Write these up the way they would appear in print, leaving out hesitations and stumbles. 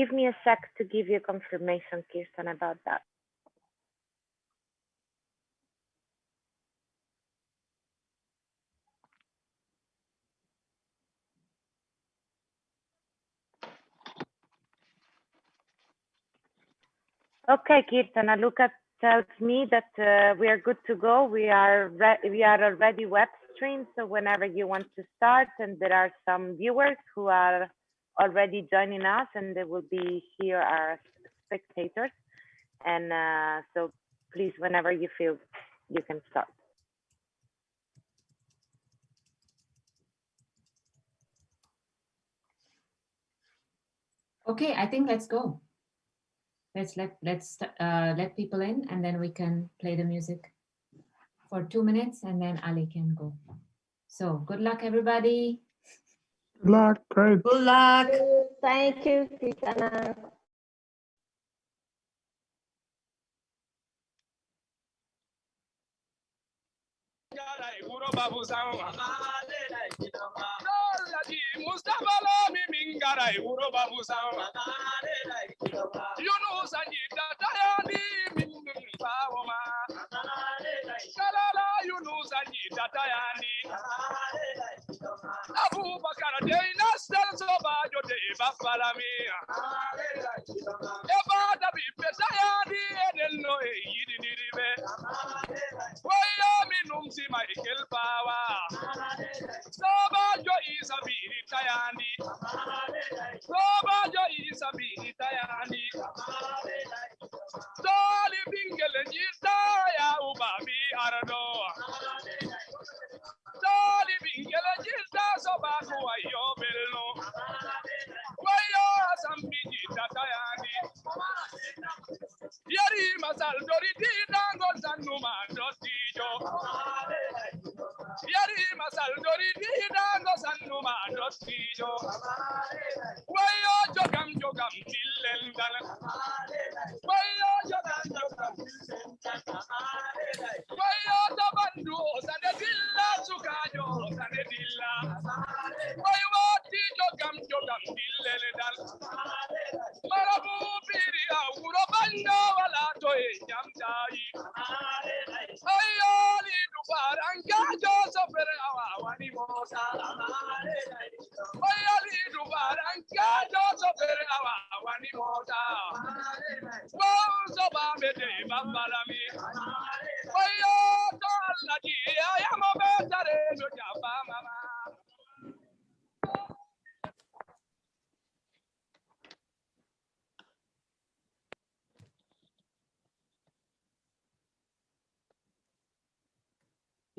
give me a sec to give you confirmation, Kirsten, about that. Okay, Kirsten, Luca tells me that we are good to go. We are already web streamed, so whenever you want to start, and there are some viewers who are already joining us, and they will be here as spectators. And so please, whenever you feel, you can start. Okay, I think let's go. Let's let people in, and then we can play the music for 2 minutes, and then Ali can go. So good luck, everybody. Good luck. Great. Good luck. Thank you, Christina.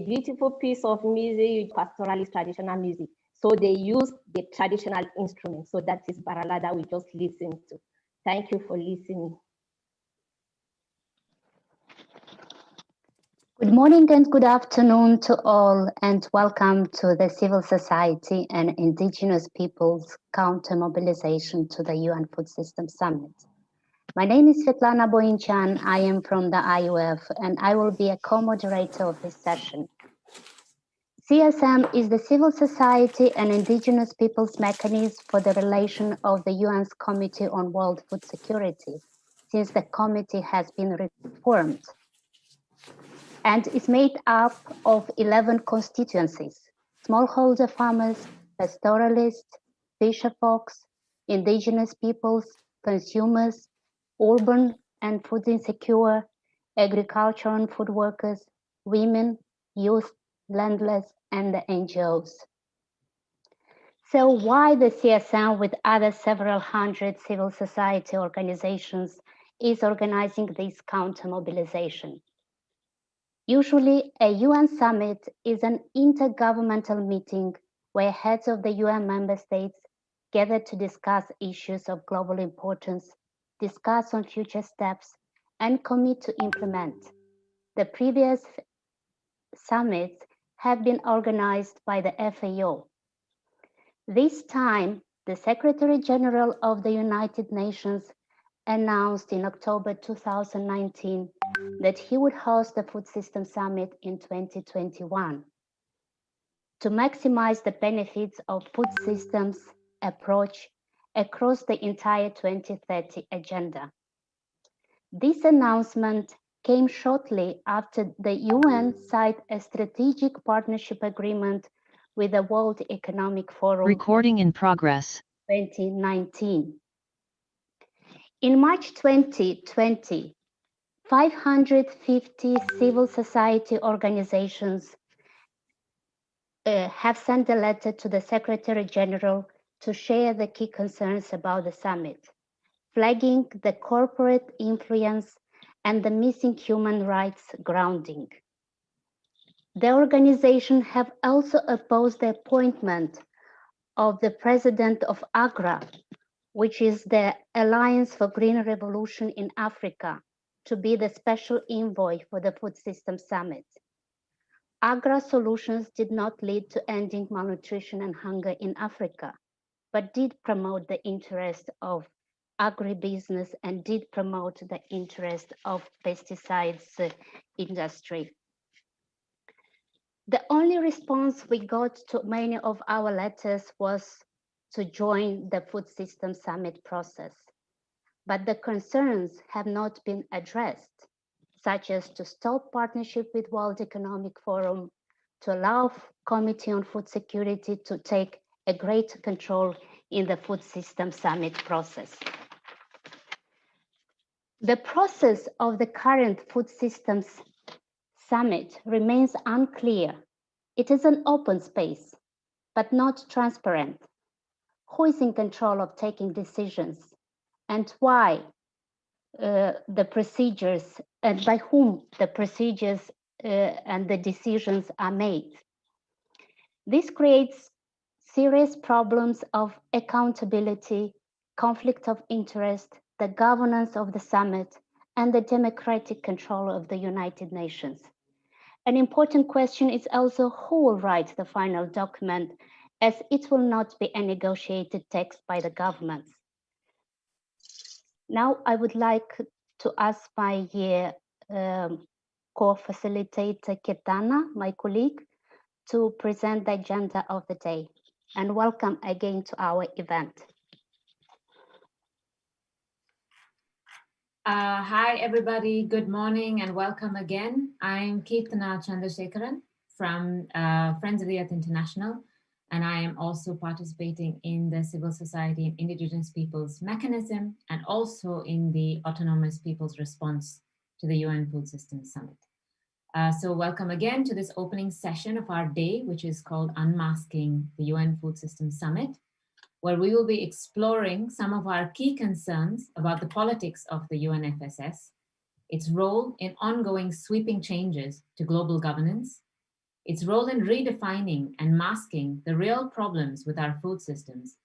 Beautiful piece of music, pastoralist traditional music. So they use the traditional instruments. So that is Barala that we just listened to. Thank you for listening. Good morning and good afternoon to all, and welcome to the Civil Society and Indigenous Peoples Counter-Mobilization to the UN Food System Summit. My name is Svetlana Boinchan. I am from the IUF, and I will be a co-moderator of this session. CSM is the civil society and indigenous peoples mechanism for the relation of the UN's Committee on World Food Security, since the committee has been reformed, and is made up of 11 constituencies: smallholder farmers, pastoralists, fisher folks, indigenous peoples, consumers, urban and food insecure, agriculture and food workers, women, youth, landless, and the NGOs. So why the CSM, with other several hundred civil society organizations, is organizing this counter-mobilization? Usually, a UN summit is an intergovernmental meeting where heads of the UN member states gather to discuss issues of global importance, discuss on future steps, and commit to implement. The previous summits have been organized by the FAO. This time, the Secretary General of the United Nations announced in October 2019 that he would host the Food System Summit in 2021 to maximize the benefits of food systems approach across the entire 2030 agenda. This announcement came shortly after the UN signed a strategic partnership agreement with the World Economic Forum. Recording in progress. 2019. In March 2020, 550 civil society organizations have sent a letter to the Secretary General to share the key concerns about the summit, flagging the corporate influence and the missing human rights grounding. The organization have also opposed the appointment of the president of AGRA, which is the Alliance for Green Revolution in Africa, to be the special envoy for the Food System Summit. AGRA solutions did not lead to ending malnutrition and hunger in Africa, but did promote the interest of agribusiness and did promote the interest of pesticides industry. The only response we got to many of our letters was to join the Food System Summit process. But the concerns have not been addressed, such as to stop partnership with World Economic Forum, to allow Committee on Food Security to take a greater control in the Food System Summit process. The process of the current Food Systems Summit remains unclear. It is an open space, but not transparent. Who is in control of taking decisions and why the procedures and by whom the procedures and the decisions are made? This creates serious problems of accountability, conflict of interest, the governance of the summit, and the democratic control of the United Nations. An important question is also who will write the final document, as it will not be a negotiated text by the governments. Now I would like to ask my co-facilitator Ketana, my colleague, to present the agenda of the day. And welcome again to our event. Hi, everybody. Good morning and welcome again. I'm Kirtana Chandrasekharan from Friends of the Earth International, and I am also participating in the Civil Society and Indigenous Peoples mechanism and also in the Autonomous Peoples response to the UN Food System Summit. So welcome again to this opening session of our day, which is called Unmasking the UN Food System Summit, where we will be exploring some of our key concerns about the politics of the UNFSS, its role in ongoing sweeping changes to global governance, its role in redefining and masking the real problems with our food systems,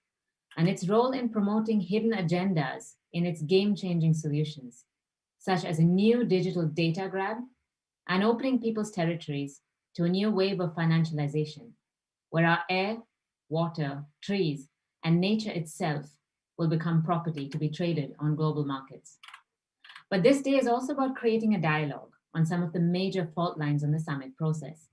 and its role in promoting hidden agendas in its game-changing solutions, such as a new digital data grab and opening people's territories to a new wave of financialization, where our air, water, trees, and nature itself will become property to be traded on global markets. But this day is also about creating a dialogue on some of the major fault lines on the summit process.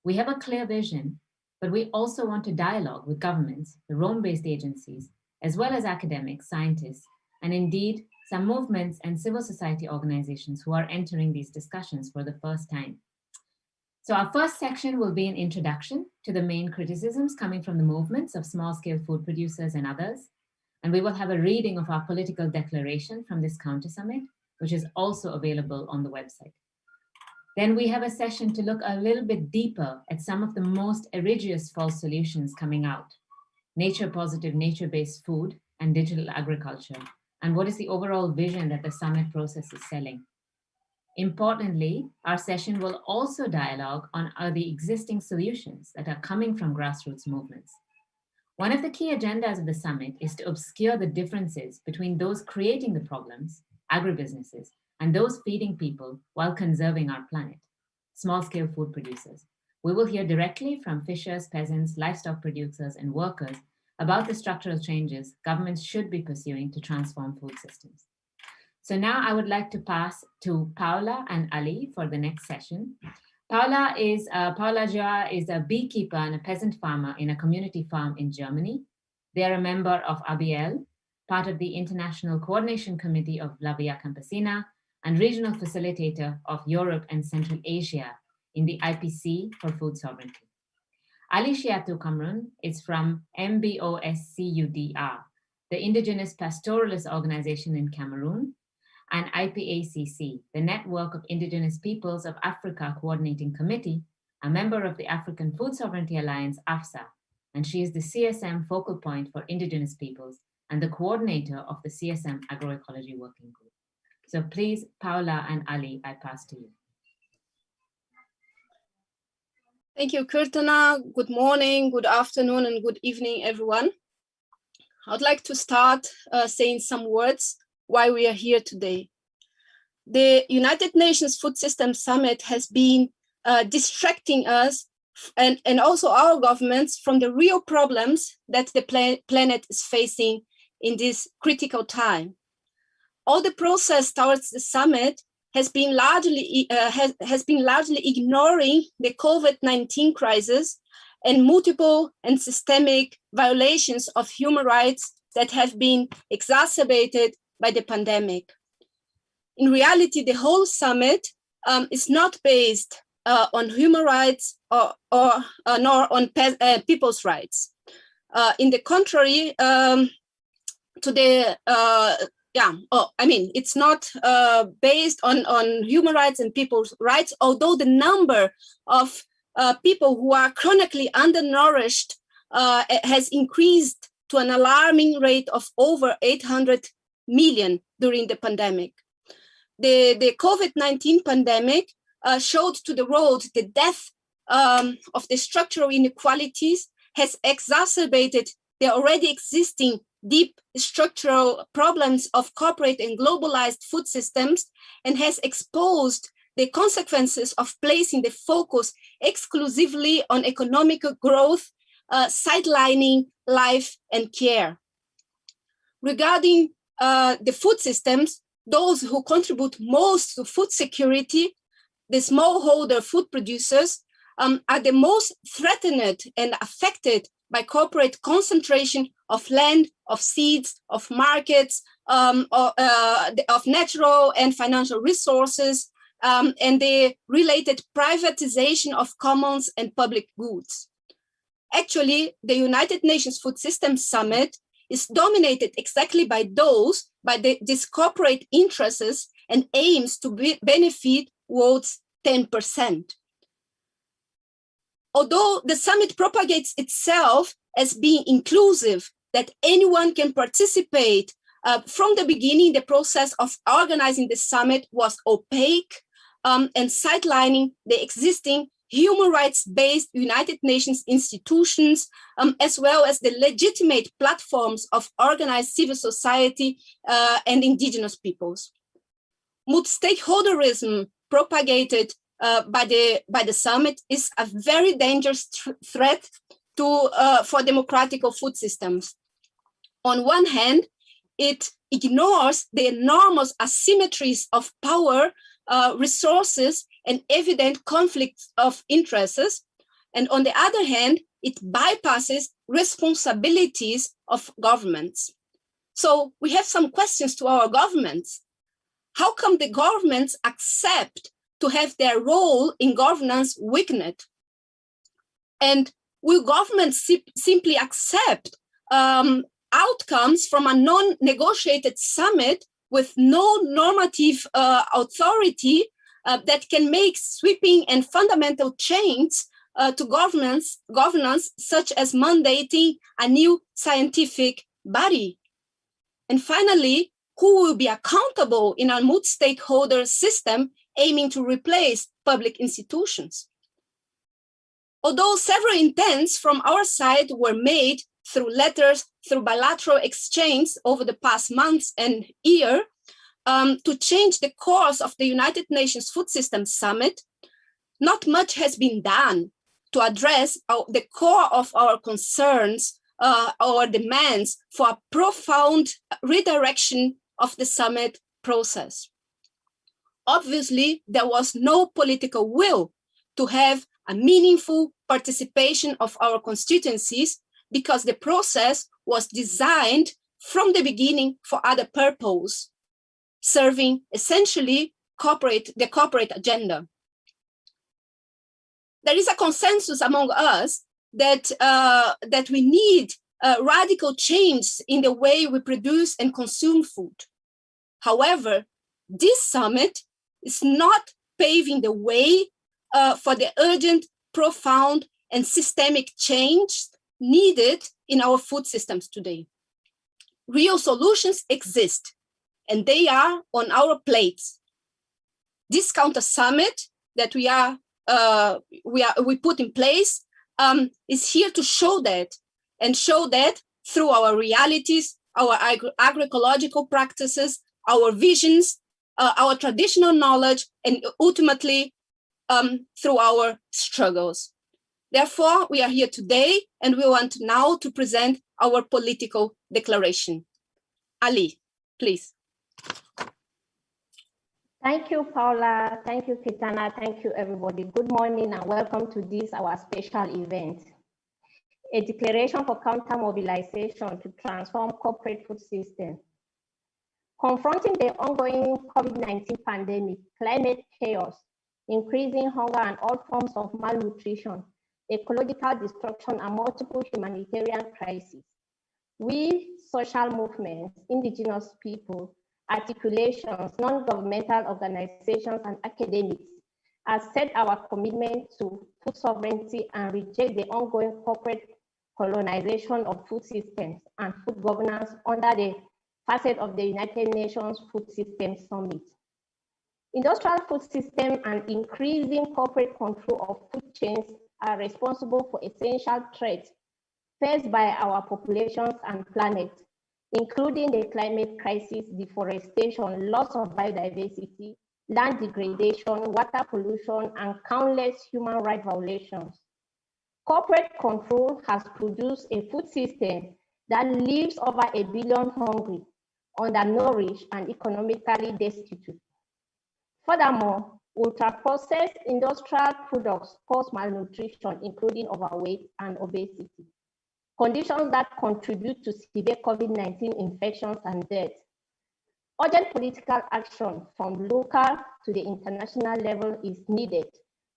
We have a clear vision, but we also want to dialogue with governments, the Rome-based agencies, as well as academics, scientists, and indeed some movements and civil society organizations who are entering these discussions for the first time. So our first section will be an introduction to the main criticisms coming from the movements of small-scale food producers and others. And we will have a reading of our political declaration from this Counter Summit, which is also available on the website. Then we have a session to look a little bit deeper at some of the most egregious false solutions coming out: nature-positive, nature-based food and digital agriculture, and what is the overall vision that the summit process is selling. Importantly, our session will also dialogue on the existing solutions that are coming from grassroots movements. One of the key agendas of the summit is to obscure the differences between those creating the problems, agribusinesses, and those feeding people while conserving our planet, small-scale food producers. We will hear directly from fishers, peasants, livestock producers, and workers about the structural changes governments should be pursuing to transform food systems. So now I would like to pass to Paula and Ali for the next session. Paula Joa is a beekeeper and a peasant farmer in a community farm in Germany. They are a member of ABL, part of the International Coordination Committee of La Via Campesina, and regional facilitator of Europe and Central Asia in the IPC for Food Sovereignty. Ali Shiatu Cameroon is from MBOSCUDR, the Indigenous Pastoralist Organization in Cameroon, and IPACC, the Network of Indigenous Peoples of Africa Coordinating Committee, a member of the African Food Sovereignty Alliance, AFSA, and she is the CSM focal point for Indigenous peoples and the coordinator of the CSM Agroecology Working Group. So please, Paula and Ali, I pass to you. Thank you, Kirtana. Good morning, good afternoon, and good evening, everyone. I'd like to start saying some words why we are here today. The United Nations Food System Summit has been distracting us and also our governments from the real problems that the planet is facing in this critical time. All the process towards the summit has been largely ignoring the COVID-19 crisis and multiple and systemic violations of human rights that have been exacerbated by the pandemic. In reality, the whole summit is not based on human rights nor on people's rights. In the contrary, it's not based on human rights and people's rights, although the number of people who are chronically undernourished has increased to an alarming rate of over 800 million during the pandemic. The COVID-19 pandemic showed to the world the depth of the structural inequalities, has exacerbated the already existing deep structural problems of corporate and globalized food systems, and has exposed the consequences of placing the focus exclusively on economic growth, sidelining life and care. Regarding the food systems, those who contribute most to food security, the smallholder food producers, are the most threatened and affected by corporate concentration of land, of seeds, of markets, of natural and financial resources, and the related privatization of commons and public goods. Actually, the United Nations Food Systems Summit is dominated exactly by these corporate interests and aims to benefit world's 10%. Although the summit propagates itself as being inclusive, that anyone can participate, from the beginning, the process of organizing the summit was opaque and sidelining the existing human rights-based United Nations institutions, as well as the legitimate platforms of organized civil society and indigenous peoples. Multi-stakeholderism propagated by the summit is a very dangerous threat for democratic food systems. On one hand, it ignores the enormous asymmetries of power, resources, and evident conflicts of interests. And on the other hand, it bypasses responsibilities of governments. So we have some questions to our governments. How come the governments accept to have their role in governance weakened? And will governments simply accept outcomes from a non-negotiated summit with no normative authority that can make sweeping and fundamental change to governance, such as mandating a new scientific body? And finally, who will be accountable in a multi-stakeholder system aiming to replace public institutions? Although several intents from our side were made through letters, through bilateral exchange over the past months and year, to change the course of the United Nations Food Systems Summit, not much has been done to address the core of our concerns, our demands for a profound redirection of the summit process. Obviously, there was no political will to have a meaningful participation of our constituencies, because the process was designed from the beginning for other purpose, serving essentially the corporate agenda. There is a consensus among us that, that we need radical change in the way we produce and consume food. However, this summit is not paving the way for the urgent, profound, and systemic change needed in our food systems today. Real solutions exist, and they are on our plates. This counter summit that we put in place is here to show that, and show that through our realities, our agroecological practices, our visions, our traditional knowledge, and ultimately through our struggles. Therefore, we are here today, and we want now to present our political declaration. Ali, please. Thank you, Paula. Thank you, Kitana. Thank you, everybody. Good morning and welcome to this, our special event. A declaration for counter-mobilization to transform corporate food system. Confronting the ongoing COVID-19 pandemic, climate chaos, increasing hunger and all forms of malnutrition, ecological destruction, and multiple humanitarian crises. We, social movements, indigenous people, articulations, non-governmental organizations, and academics have set our commitment to food sovereignty and reject the ongoing corporate colonization of food systems and food governance under the facet of the United Nations Food Systems Summit. Industrial food systems and increasing corporate control of food chains are responsible for essential threats faced by our populations and planet, including the climate crisis, deforestation, loss of biodiversity, land degradation, water pollution, and countless human rights violations. Corporate control has produced a food system that leaves over 1 billion hungry, undernourished, and economically destitute. Furthermore, ultra-processed industrial products cause malnutrition, including overweight and obesity, conditions that contribute to severe COVID-19 infections and death. Urgent political action from local to the international level is needed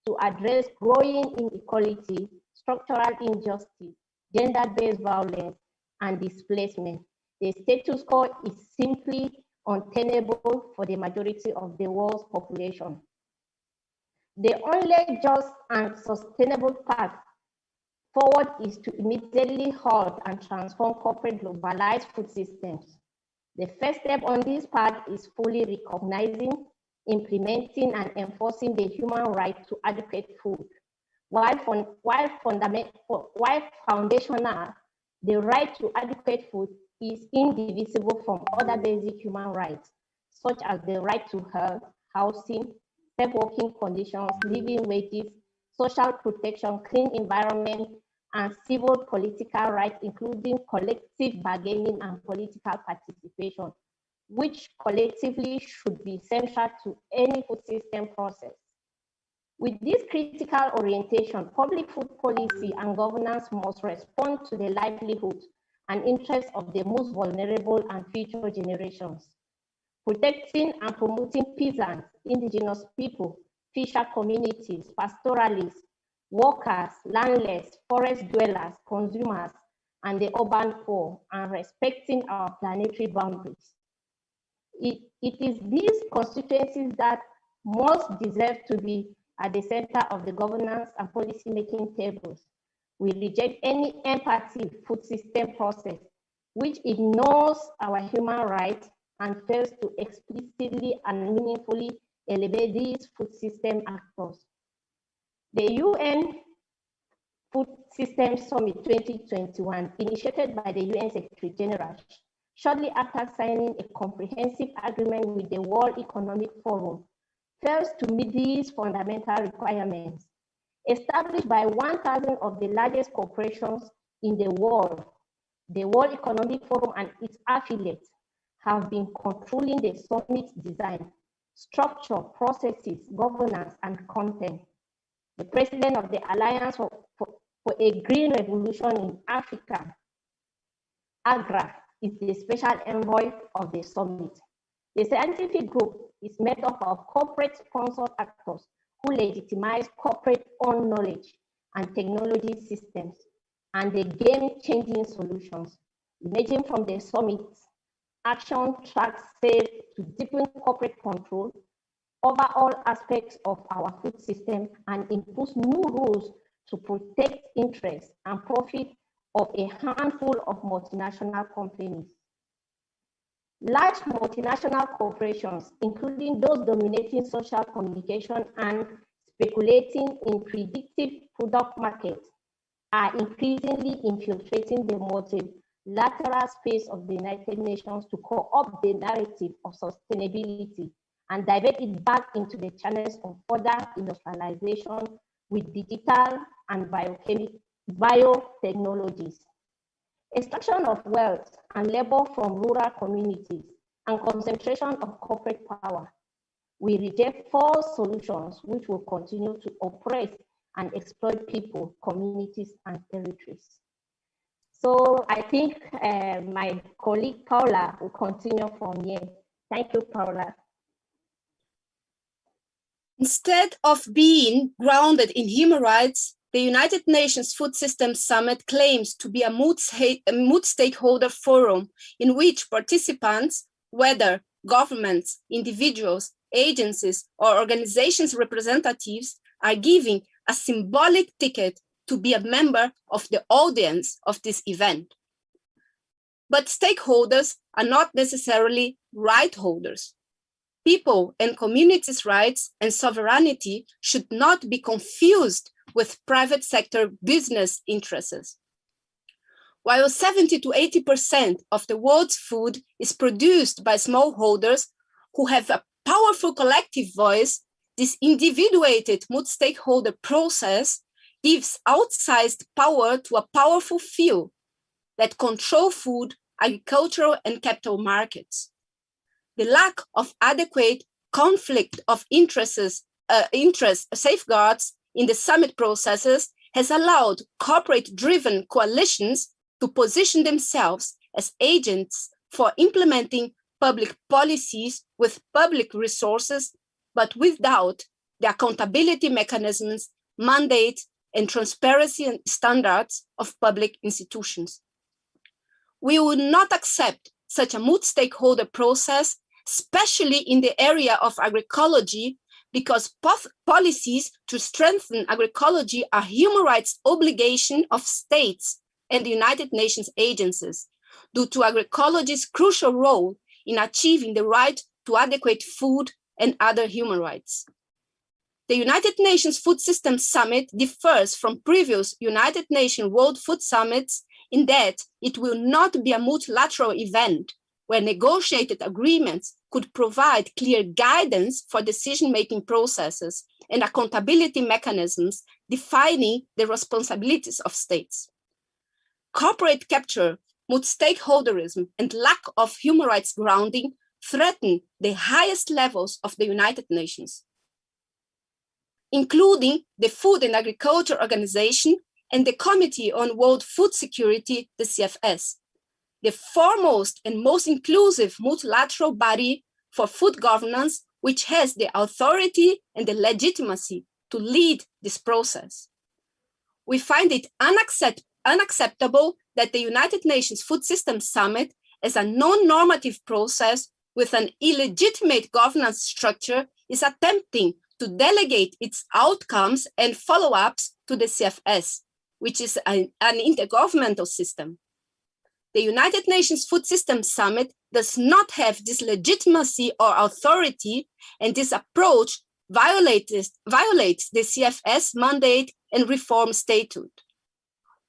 to address growing inequality, structural injustice, gender-based violence, and displacement. The status quo is simply untenable for the majority of the world's population. The only just and sustainable path forward is to immediately halt and transform corporate globalized food systems. The first step on this path is fully recognizing, implementing, and enforcing the human right to adequate food. While foundational, the right to adequate food is indivisible from other basic human rights, such as the right to health, housing, safe working conditions, living wages, social protection, clean environment, and civil political rights, including collective bargaining and political participation, which collectively should be central to any food system process. With this critical orientation, public food policy and governance must respond to the livelihoods and interests of the most vulnerable and future generations. Protecting and promoting peasants, indigenous people, fisher communities, pastoralists, workers, landless, forest dwellers, consumers, and the urban poor, and respecting our planetary boundaries. It is these constituencies that most deserve to be at the center of the governance and policy-making tables. We reject any empathy food system process which ignores our human rights and fails to explicitly and meaningfully elevate these food system actors. The UN Food Systems Summit 2021, initiated by the UN Secretary General, shortly after signing a comprehensive agreement with the World Economic Forum, fails to meet these fundamental requirements. Established by 1,000 of the largest corporations in the World Economic Forum and its affiliates have been controlling the summit's design, structure, processes, governance, and content. The president of the Alliance for a Green Revolution in Africa, AGRA, is the special envoy of the summit. The scientific group is made up of corporate-sponsored actors who legitimize corporate-owned knowledge and technology systems and the game-changing solutions emerging from the summit's action tracks said to deepen corporate control over all aspects of our food system and impose new rules to protect interests and profit of a handful of multinational companies. Large multinational corporations, including those dominating social communication and speculating in predictive product markets, are increasingly infiltrating the multilateral space of the United Nations to co-opt the narrative of sustainability and divert it back into the channels of further industrialization with digital and biotechnologies. Extraction of wealth and labor from rural communities and concentration of corporate power. We reject false solutions which will continue to oppress and exploit people, communities, and territories. So I think my colleague Paula will continue from here. Thank you, Paula. Instead of being grounded in human rights, the United Nations Food Systems Summit claims to be a multi-stakeholder forum in which participants, whether governments, individuals, agencies, or organizations' representatives, are giving a symbolic ticket to be a member of the audience of this event. But stakeholders are not necessarily right holders. People and communities' rights and sovereignty should not be confused with private sector business interests. While 70 to 80% of the world's food is produced by smallholders who have a powerful collective voice, this individuated multi-stakeholder process gives outsized power to a powerful few that control food, agricultural, and capital markets. The lack of adequate conflict of interest safeguards in the summit processes has allowed corporate-driven coalitions to position themselves as agents for implementing public policies with public resources, but without the accountability mechanisms, mandate, and transparency and standards of public institutions. We will not accept such a multi-stakeholder process, especially in the area of agroecology, because policies to strengthen agroecology are human rights obligation of states and the United Nations agencies, due to agroecology's crucial role in achieving the right to adequate food and other human rights. The United Nations Food Systems Summit differs from previous United Nations World Food Summits in that it will not be a multilateral event where negotiated agreements could provide clear guidance for decision-making processes and accountability mechanisms defining the responsibilities of states. Corporate capture, multi-stakeholderism, and lack of human rights grounding threaten the highest levels of the United Nations, including the Food and Agriculture Organization and the Committee on World Food Security, the CFS, the foremost and most inclusive multilateral body for food governance, which has the authority and the legitimacy to lead this process. We find it unacceptable that the United Nations Food Systems Summit, as a non-normative process with an illegitimate governance structure, is attempting to delegate its outcomes and follow-ups to the CFS, which is an intergovernmental system. The United Nations Food Systems Summit does not have this legitimacy or authority, and this approach violates the CFS mandate and reform statute.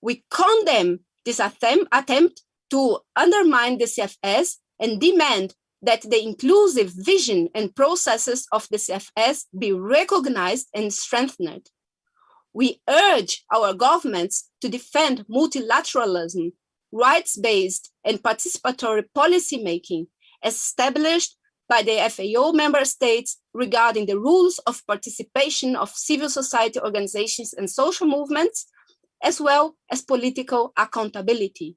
We condemn this attempt to undermine the CFS and demand that the inclusive vision and processes of the CFS be recognized and strengthened. We urge our governments to defend multilateralism, rights-based and participatory policymaking as established by the FAO member states regarding the rules of participation of civil society organizations and social movements, as well as political accountability.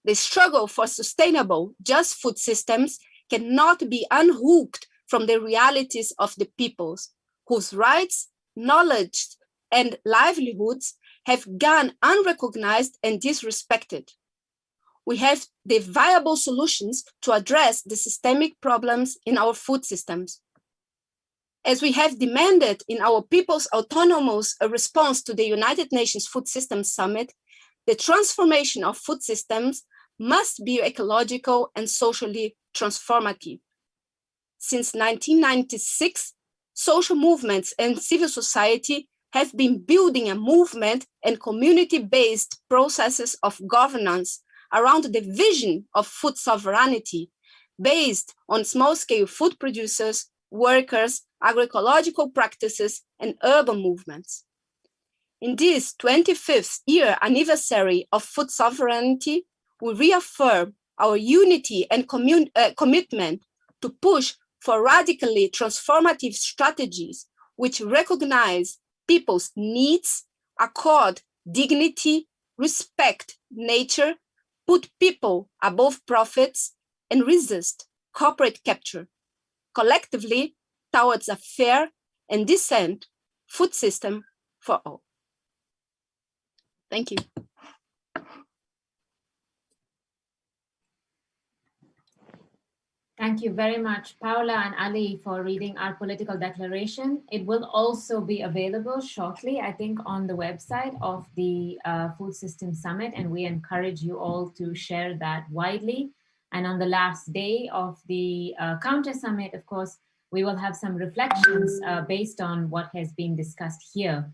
The struggle for sustainable, just food systems cannot be unhooked from the realities of the peoples whose rights, knowledge, and livelihoods have gone unrecognized and disrespected. We have the viable solutions to address the systemic problems in our food systems. As we have demanded in our People's Autonomous response to the United Nations Food Systems Summit, the transformation of food systems must be ecological and socially transformative. Since 1996, social movements and civil society have been building a movement and community-based processes of governance around the vision of food sovereignty based on small-scale food producers, workers, agroecological practices, and urban movements. In this 25th year anniversary of food sovereignty, we reaffirm our unity and commitment to push for radically transformative strategies which recognize people's needs, accord dignity, respect nature, put people above profits, and resist corporate capture, collectively towards a fair and decent food system for all. Thank you. Thank you very much, Paula and Ali, for reading our political declaration. It will also be available shortly, I think, on the website of the Food System Summit, and we encourage you all to share that widely. And on the last day of the Counter Summit, of course, we will have some reflections based on what has been discussed here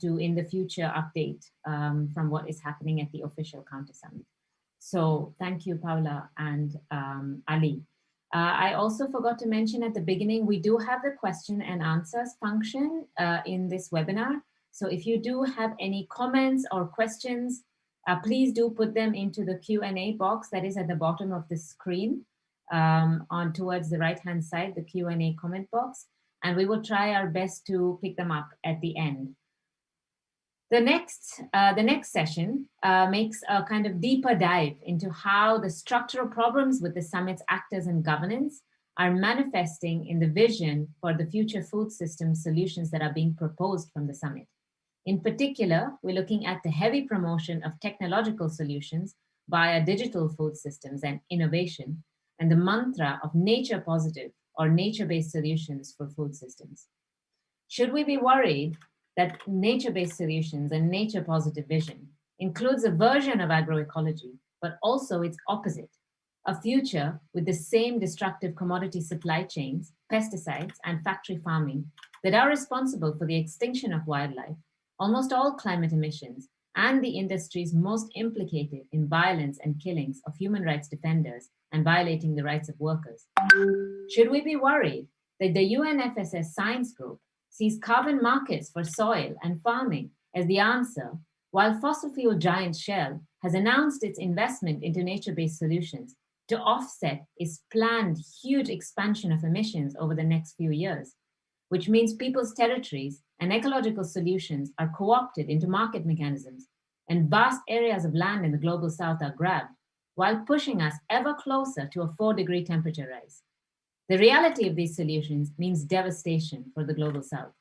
to in the future update from what is happening at the official Counter Summit. So thank you, Paula and Ali. I also forgot to mention at the beginning, we do have the question and answers function in this webinar. So if you do have any comments or questions, please do put them into the Q&A box that is at the bottom of the screen on towards the right-hand side, the Q&A comment box, and we will try our best to pick them up at the end. The next session makes a kind of deeper dive into how the structural problems with the summit's actors and governance are manifesting in the vision for the future food system solutions that are being proposed from the summit. In particular, we're looking at the heavy promotion of technological solutions via digital food systems and innovation, and the mantra of nature positive or nature-based solutions for food systems. Should we be worried that nature-based solutions and nature-positive vision includes a version of agroecology, but also its opposite, a future with the same destructive commodity supply chains, pesticides, and factory farming that are responsible for the extinction of wildlife, almost all climate emissions, and the industries most implicated in violence and killings of human rights defenders and violating the rights of workers? Should we be worried that the UNFSS Science Group sees carbon markets for soil and farming as the answer, while fossil fuel giant Shell has announced its investment into nature-based solutions to offset its planned huge expansion of emissions over the next few years, which means people's territories and ecological solutions are co-opted into market mechanisms, and vast areas of land in the global south are grabbed, while pushing us ever closer to a 4-degree temperature rise. The reality of these solutions means devastation for the global south.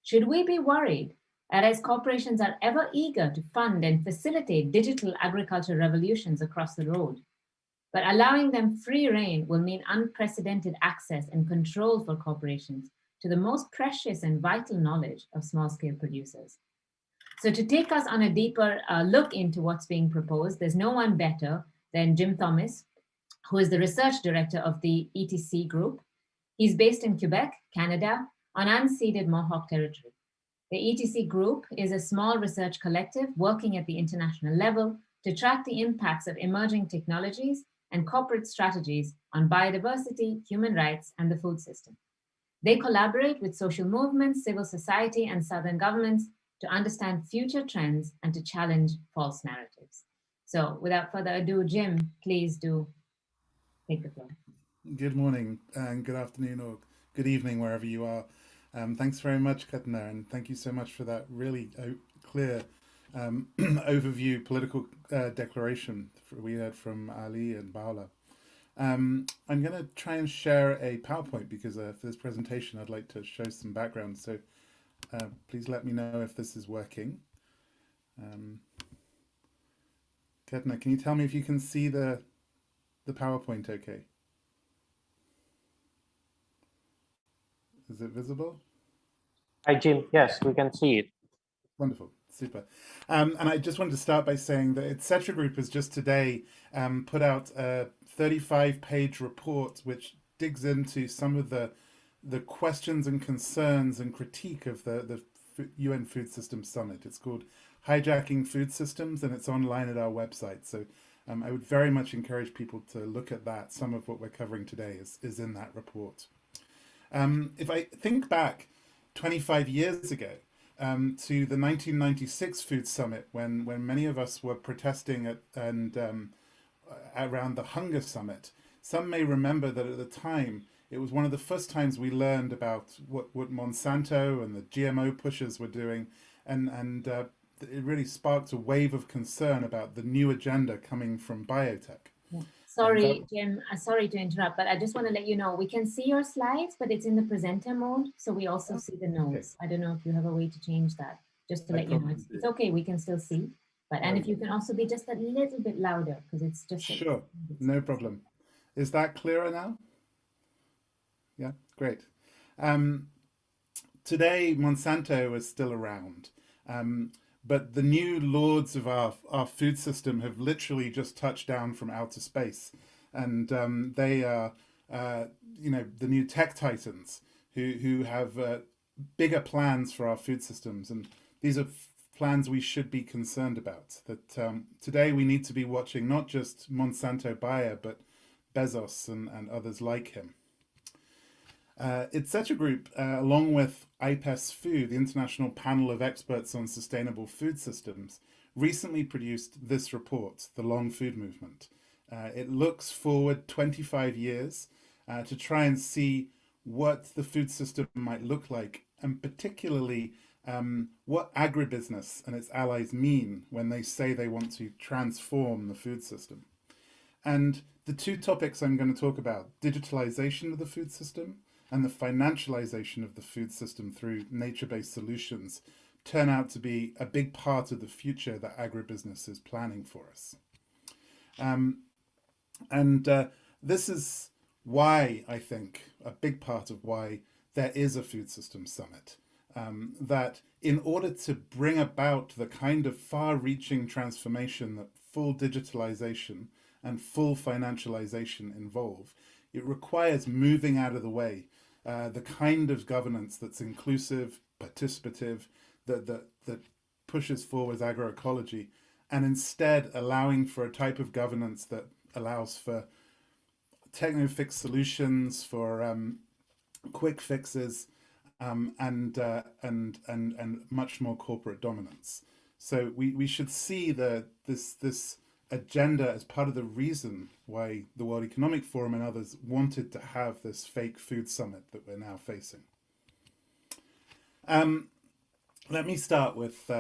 Should we be worried that as corporations are ever eager to fund and facilitate digital agriculture revolutions across the road, but allowing them free rein will mean unprecedented access and control for corporations to the most precious and vital knowledge of small-scale producers? So to take us on a deeper look into what's being proposed, there's no one better than Jim Thomas, who is the research director of the ETC group. He's based in Quebec, Canada, on unceded Mohawk territory. The ETC group is a small research collective working at the international level to track the impacts of emerging technologies and corporate strategies on biodiversity, human rights, and the food system. They collaborate with social movements, civil society, and Southern governments to understand future trends and to challenge false narratives. So without further ado, Jim, please do take the floor. Good morning and good afternoon or good evening wherever you are. Thanks very much, Katana, and thank you so much for that really clear overview political declaration we heard from Ali and Paula. I'm going to try and share a PowerPoint because for this presentation I'd like to show some background. So please let me know if this is working. Ketna, can you tell me if you can see the PowerPoint okay? Is it visible? Hi, Jim. Yes, we can see it. Wonderful, super. And I just wanted to start by saying that Etc. Group has just today put out a 35-page report which digs into some of the questions and concerns and critique of the UN Food Systems Summit. It's called Hijacking Food Systems, and it's online at our website. So I would very much encourage people to look at that. Some of what we're covering today is in that report. If I think back 25 years ago to the 1996 Food Summit, when many of us were protesting around the Hunger Summit, some may remember that at the time, it was one of the first times we learned about what Monsanto and the GMO pushers were doing, and it really sparked a wave of concern about the new agenda coming from biotech. Sorry, Jim, sorry to interrupt, but I just want to let you know, we can see your slides, but it's in the presenter mode, so we also see the notes. Okay. I don't know if you have a way to change that, just to let you know. It's okay, we can still see, but and if you can also be just a little bit louder, because it's just... Sure, no problem. Is that clearer now? Yeah, great. Today, Monsanto is still around. But the new lords of our food system have literally just touched down from outer space, and they are, the new tech titans who have bigger plans for our food systems, and these are plans we should be concerned about. That today we need to be watching not just Monsanto Bayer, but Bezos and others like him. Etc. Group, along with IPES Food, the International Panel of Experts on Sustainable Food Systems, recently produced this report, The Long Food Movement. It looks forward 25 years to try and see what the food system might look like, and particularly what agribusiness and its allies mean when they say they want to transform the food system. And the two topics I'm going to talk about, digitalization of the food system and the financialization of the food system through nature-based solutions, turn out to be a big part of the future that agribusiness is planning for us. This is why, I think, a big part of why there is a Food Systems Summit, that in order to bring about the kind of far-reaching transformation that full digitalization and full financialization involve, it requires moving out of the way the kind of governance that's inclusive, participative, that pushes forward agroecology, and instead allowing for a type of governance that allows for techno-fix solutions, for quick fixes, and much more corporate dominance. So we should see this agenda as part of the reason why the World Economic Forum and others wanted to have this fake food summit that we're now facing. Let me start with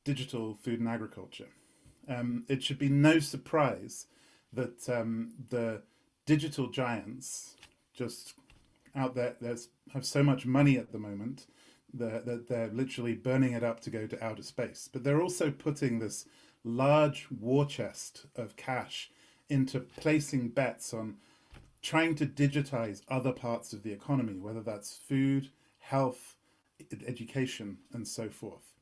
digital food and agriculture. It should be no surprise that the digital giants just out there have so much money at the moment that they're literally burning it up to go to outer space. But they're also putting this large war chest of cash into placing bets on trying to digitize other parts of the economy, whether that's food, health, education, and so forth.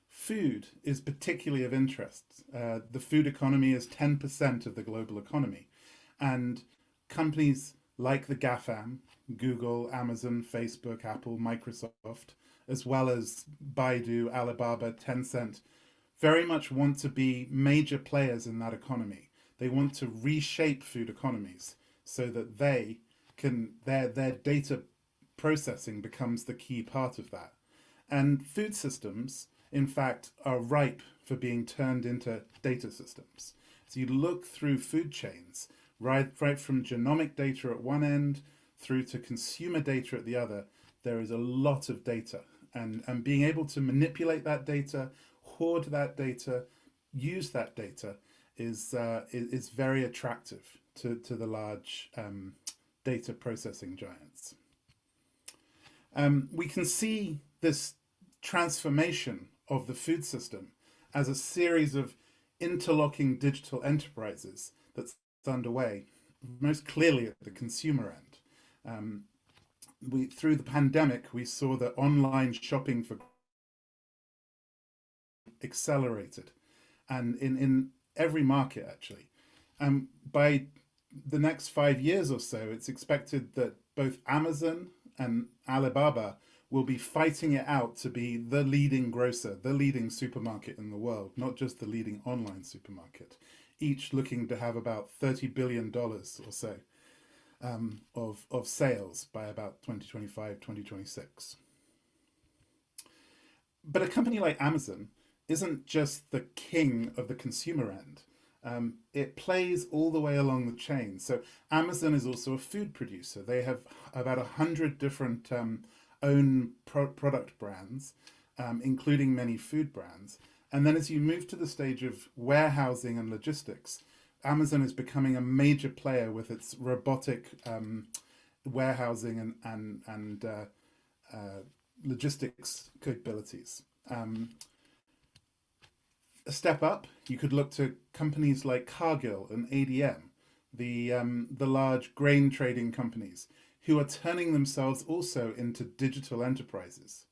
Food is particularly of interest. The food economy is 10% of the global economy, and companies like the GAFAM, Google, Amazon, Facebook, Apple, Microsoft, as well as Baidu, Alibaba, Tencent, very much want to be major players in that economy. They want to reshape food economies so that they can, their data processing becomes the key part of that. And food systems, in fact, are ripe for being turned into data systems. So you look through food chains, right from genomic data at one end through to consumer data at the other, there is a lot of data. And being able to manipulate that data, hoard that data, use that data is very attractive to the large data processing giants. We can see this transformation of the food system as a series of interlocking digital enterprises that's underway, most clearly at the consumer end. Through the pandemic, we saw that online shopping for accelerated, and in every market actually. By the next 5 years or so, it's expected that both Amazon and Alibaba will be fighting it out to be the leading grocer, the leading supermarket in the world, not just the leading online supermarket, each looking to have about $30 billion or so of sales by about 2025, 2026. But a company like Amazon isn't just the king of the consumer end. It plays all the way along the chain. So Amazon is also a food producer. They have about 100 different own product brands, including many food brands. And then as you move to the stage of warehousing and logistics, Amazon is becoming a major player with its robotic warehousing and logistics capabilities. A step up, you could look to companies like Cargill and ADM, the large grain trading companies, who are turning themselves also into digital enterprises.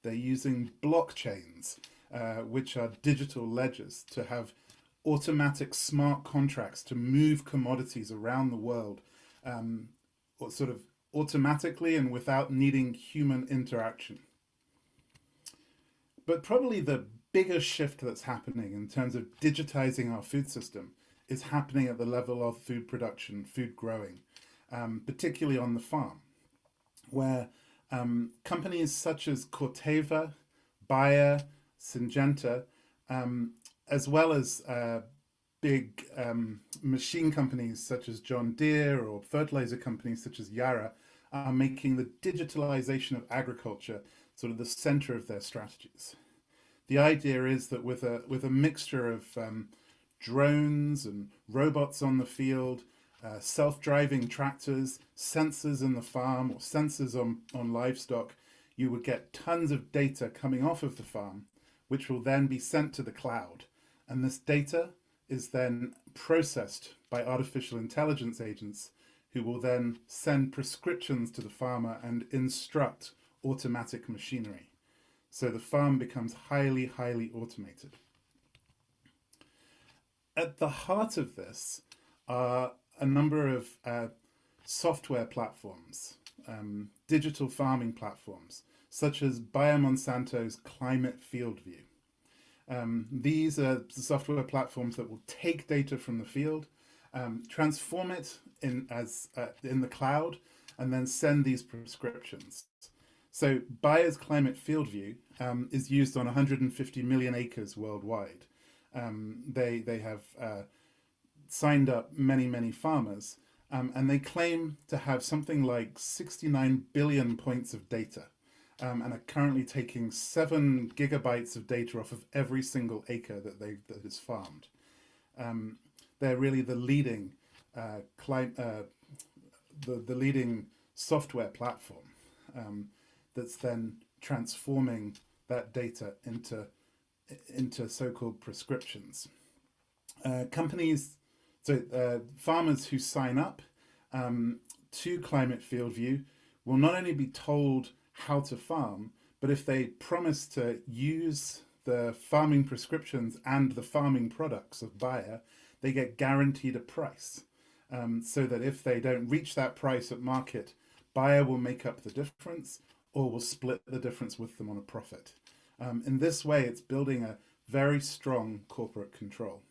They're using blockchains, which are digital ledgers, to have automatic smart contracts to move commodities around the world, sort of automatically and without needing human interaction. But probably the bigger shift that's happening in terms of digitizing our food system is happening at the level of food production, food growing, particularly on the farm, where companies such as Corteva, Bayer, Syngenta, as well as big machine companies such as John Deere or fertilizer companies such as Yara are making the digitalization of agriculture sort of the center of their strategies. The idea is that with a mixture of drones and robots on the field, self-driving tractors, sensors in the farm, or sensors on livestock, you would get tons of data coming off of the farm, which will then be sent to the cloud. And this data is then processed by artificial intelligence agents who will then send prescriptions to the farmer and instruct automatic machinery. So the farm becomes highly, highly automated. At the heart of this are a number of software platforms, digital farming platforms, such as Bayer Monsanto's Climate Field View. These are the software platforms that will take data from the field, transform it in the cloud, and then send these prescriptions. So Bayer's Climate Field View is used on 150 million acres worldwide. They have signed up many, many farmers, and they claim to have something like 69 billion points of data, and are currently taking 7 gigabytes of data off of every single acre that is farmed. They're really the leading the leading software platform that's then transforming that data into so-called prescriptions. Farmers who sign up to Climate Field View will not only be told how to farm, but if they promise to use the farming prescriptions and the farming products of Bayer, they get guaranteed a price. So that if they don't reach that price at market, Bayer will make up the difference or will split the difference with them on a profit. In this way, it's building a very strong corporate control.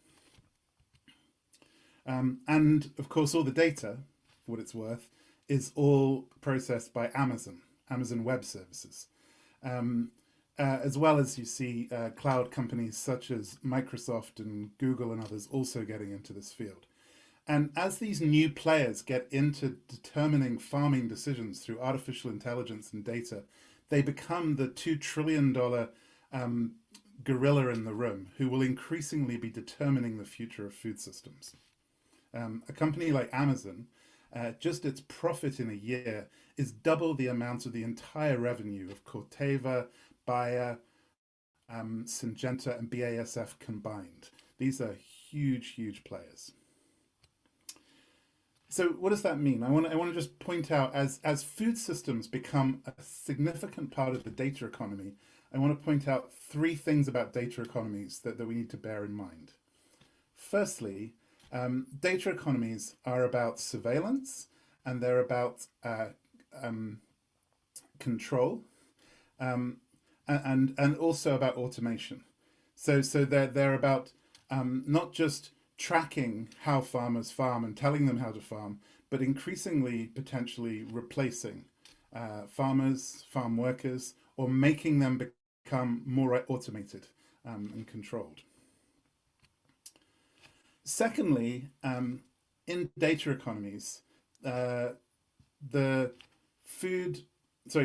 And of course, all the data, for what it's worth, is all processed by Amazon Web Services. As well as you see cloud companies such as Microsoft and Google and others also getting into this field. And as these new players get into determining farming decisions through artificial intelligence and data, they become the $2 trillion gorilla in the room who will increasingly be determining the future of food systems. A company like Amazon, just its profit in a year is double the amount of the entire revenue of Corteva, Bayer, Syngenta and BASF combined. These are huge, huge players. So what does that mean? I want to just point out, as food systems become a significant part of the data economy, I want to point out three things about data economies that we need to bear in mind. Firstly, data economies are about surveillance, and they're about control, and also about automation. So they're about not just tracking how farmers farm and telling them how to farm, but increasingly potentially replacing farmers, farm workers, or making them become more automated and controlled. Secondly, in data economies, the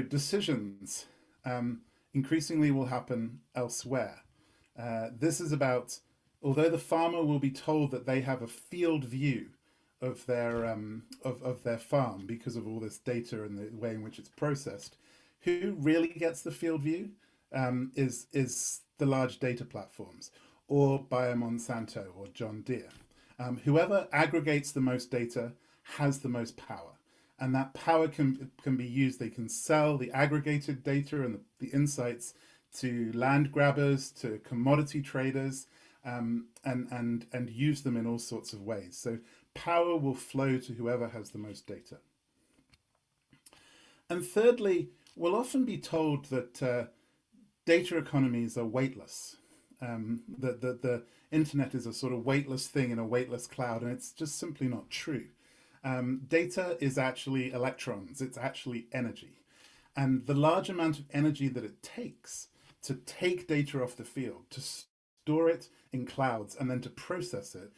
decisions increasingly will happen elsewhere. This is about, although the farmer will be told that they have a field view of their farm because of all this data and the way in which it's processed, who really gets the field view is the large data platforms, or Bayer Monsanto or John Deere. Whoever aggregates the most data has the most power, and that power can be used. They can sell the aggregated data and the insights to land grabbers, to commodity traders, and use them in all sorts of ways. So power will flow to whoever has the most data. And thirdly, we'll often be told that data economies are weightless, that the internet is a sort of weightless thing in a weightless cloud, and it's just simply not true. Data is actually electrons, it's actually energy. And the large amount of energy that it takes to take data off the field, to store it in clouds, and then to process it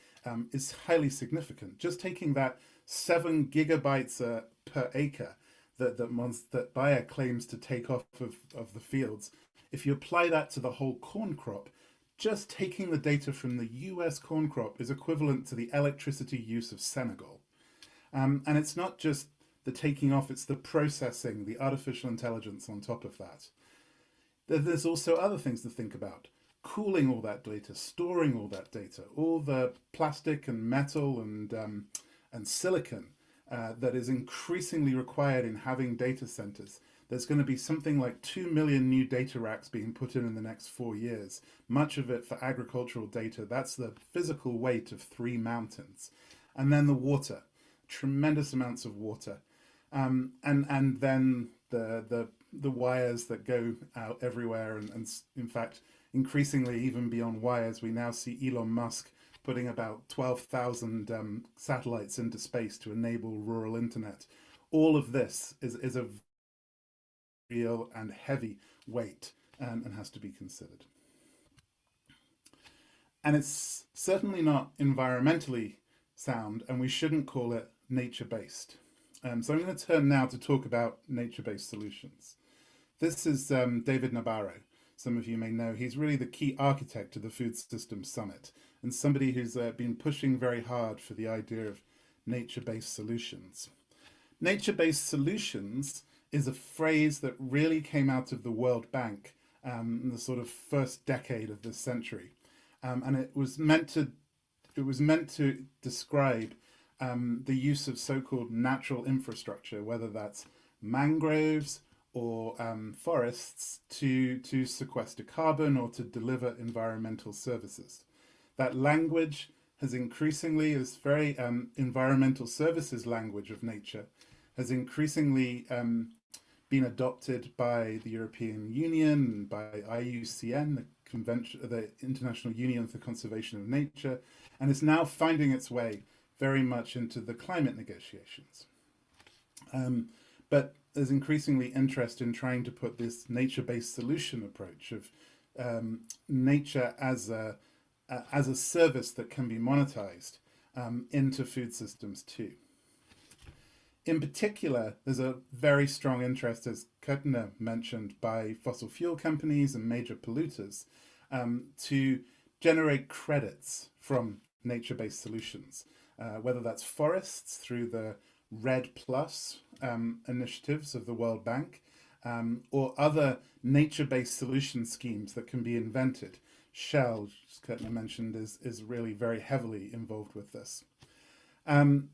is highly significant. Just taking that 7 gigabytes per acre that Bayer claims to take off of the fields, if you apply that to the whole corn crop, just taking the data from the US corn crop is equivalent to the electricity use of Senegal. And it's not just the taking off, it's the processing, the artificial intelligence on top of that. There's also other things to think about. Cooling all that data, storing all that data, all the plastic and metal and silicon that is increasingly required in having data centers. There's going to be something like 2 million new data racks being put in the next 4 years, much of it for agricultural data. That's the physical weight of 3 mountains. And then the water, tremendous amounts of water. And then the wires that go out everywhere. And in fact, increasingly, even beyond wires, we now see Elon Musk putting about 12,000 satellites into space to enable rural internet. All of this is a real and heavy weight and has to be considered. And it's certainly not environmentally sound, and we shouldn't call it nature-based. So I'm going to turn now to talk about nature-based solutions. This is David Nabarro. Some of you may know he's really the key architect of the Food Systems Summit, and somebody who's been pushing very hard for the idea of nature-based solutions. Nature-based solutions is a phrase that really came out of the World Bank in the sort of first decade of this century, and it was meant to describe the use of so-called natural infrastructure, whether that's mangroves or forests, to sequester carbon or to deliver environmental services. That language has increasingly, this very environmental services language of nature, has increasingly been adopted by the European Union and by IUCN, the International Union for the Conservation of Nature, and is now finding its way very much into the climate negotiations. But there's increasingly interest in trying to put this nature-based solution approach of nature as a service that can be monetized into food systems too. In particular, there's a very strong interest, as Kurtner mentioned, by fossil fuel companies and major polluters to generate credits from nature-based solutions, whether that's forests through the REDD+ initiatives of the World Bank, or other nature-based solution schemes that can be invented. Shell, as Kurtna mentioned, is really very heavily involved with this. And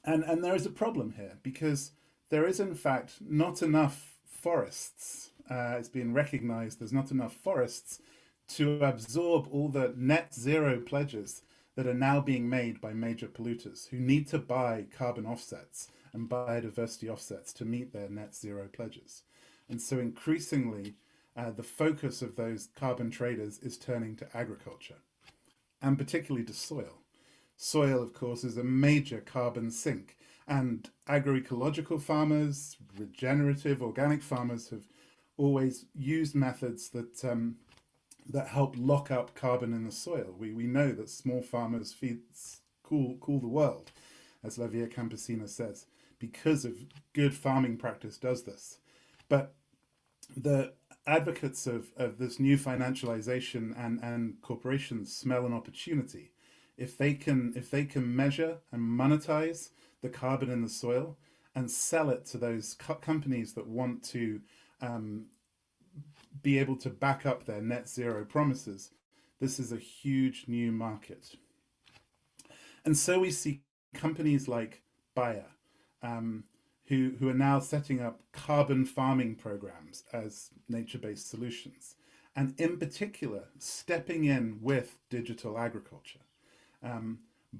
there is a problem here because there is in fact not enough forests. It's been recognized there's not enough forests to absorb all the net zero pledges that are now being made by major polluters who need to buy carbon offsets and biodiversity offsets to meet their net zero pledges. And so increasingly, the focus of those carbon traders is turning to agriculture, and particularly to soil. Soil, of course, is a major carbon sink, and agroecological farmers, regenerative organic farmers have always used methods that help lock up carbon in the soil. We know that small farmers cool the world, as La Via Campesina says, because of good farming practice does this. But the advocates of this new financialization and corporations smell an opportunity. If they can measure and monetize the carbon in the soil and sell it to those companies that want to be able to back up their net zero promises, this is a huge new market. And so we see companies like Bayer, who are now setting up carbon farming programs as nature-based solutions, and in particular, stepping in with digital agriculture.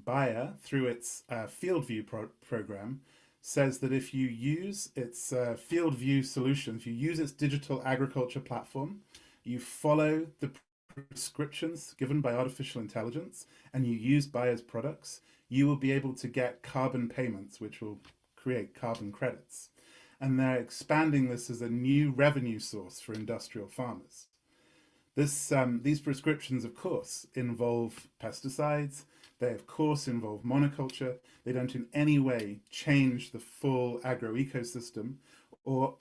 Bayer, through its Field View program, says that if you use its Field View solution, if you use its digital agriculture platform, you follow the prescriptions given by artificial intelligence, and you use Bayer's products, you will be able to get carbon payments, which will create carbon credits. And they're expanding this as a new revenue source for industrial farmers. These prescriptions, of course, involve pesticides. They, of course, involve monoculture. They don't in any way change the full agro-ecosystem or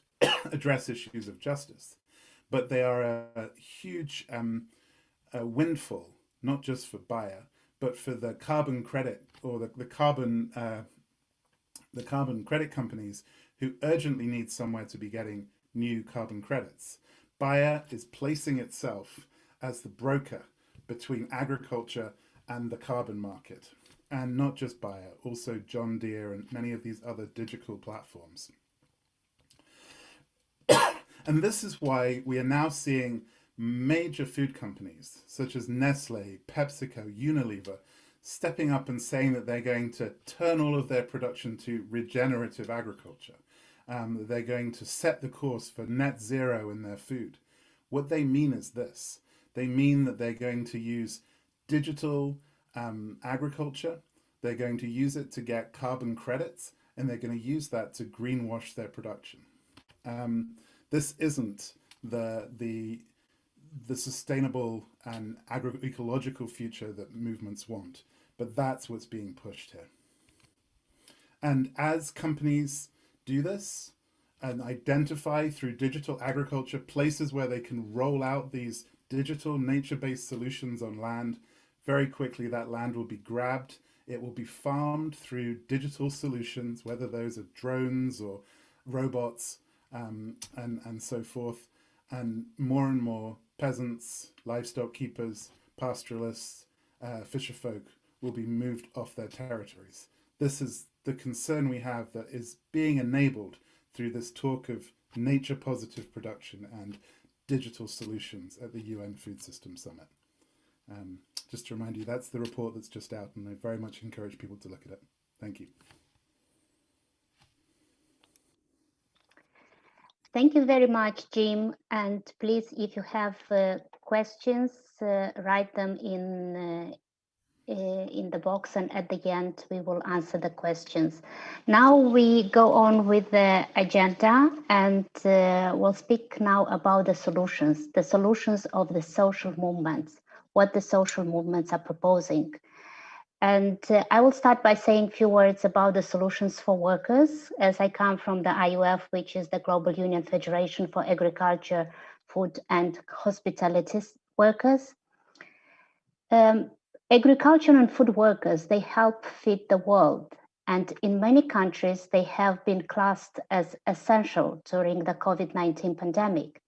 address issues of justice. But they are a huge windfall, not just for Bayer, but for the carbon credit or the carbon credit companies who urgently need somewhere to be getting new carbon credits. Bayer is placing itself as the broker between agriculture and the carbon market. And not just Bayer, also John Deere and many of these other digital platforms. And this is why we are now seeing major food companies such as Nestle, PepsiCo, Unilever, stepping up and saying that they're going to turn all of their production to regenerative agriculture. They're going to set the course for net zero in their food. What they mean is this. They mean that they're going to use digital agriculture. They're going to use it to get carbon credits, and they're going to use that to greenwash their production. This isn't the sustainable and agroecological future that movements want, but that's what's being pushed here. And as companies do this and identify through digital agriculture places where they can roll out these digital nature-based solutions on land, very quickly that land will be grabbed. It will be farmed through digital solutions, whether those are drones or robots and so forth. And more peasants, livestock keepers, pastoralists, fisherfolk will be moved off their territories. This is the concern we have that is being enabled through this talk of nature positive production and digital solutions at the UN Food Systems Summit. Just to remind you, that's the report that's just out, and I very much encourage people to look at it. Thank you. Thank you very much, Jim. And please, if you have questions, write them in the box, and at the end we will answer the questions. Now we go on with the agenda, and we'll speak now about the solutions of the social movements, what the social movements are proposing. And I will start by saying a few words about the solutions for workers, as I come from the IUF, which is the Global Union Federation for Agriculture, Food and Hospitality workers. Agriculture and food workers, they help feed the world. And in many countries, they have been classed as essential during the COVID-19 pandemic.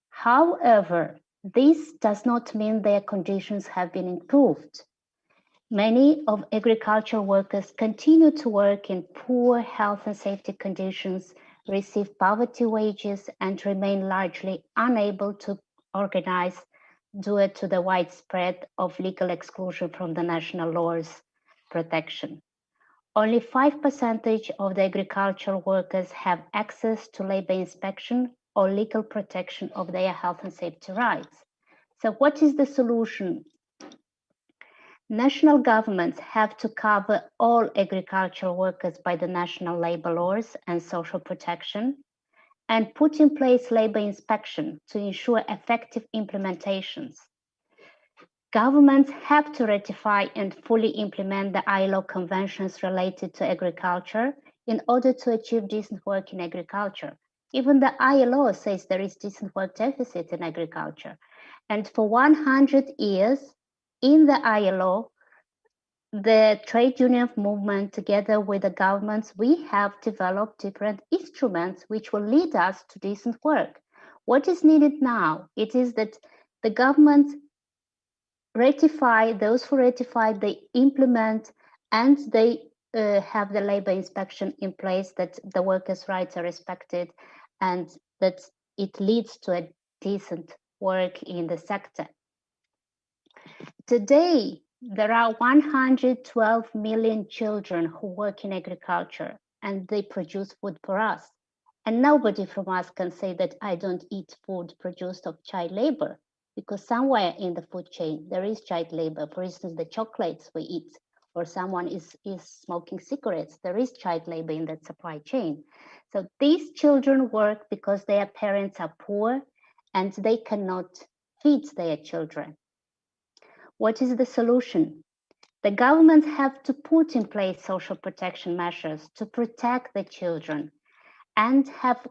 However, this does not mean their conditions have been improved. Many of agricultural workers continue to work in poor health and safety conditions, receive poverty wages, and remain largely unable to organize due to the widespread of legal exclusion from the national laws protection. Only 5% of the agricultural workers have access to labor inspection or legal protection of their health and safety rights. So what is the solution? National governments have to cover all agricultural workers by the national labor laws and social protection, and put in place labor inspection to ensure effective implementations. Governments have to ratify and fully implement the ILO conventions related to agriculture in order to achieve decent work in agriculture. Even the ILO says there is decent work deficit in agriculture. And for 100 years, in the ILO, the trade union movement, together with the governments, we have developed different instruments which will lead us to decent work. What is needed now? It is that the government ratify, those who ratify, they implement, and they have the labor inspection in place, that the workers' rights are respected, and that it leads to a decent work in the sector. Today, there are 112 million children who work in agriculture, and they produce food for us. And nobody from us can say that I don't eat food produced of child labor, because somewhere in the food chain, there is child labor. For instance, the chocolates we eat, or someone is smoking cigarettes, there is child labor in that supply chain. So these children work because their parents are poor and they cannot feed their children. What is the solution? The governments have to put in place social protection measures to protect the children and have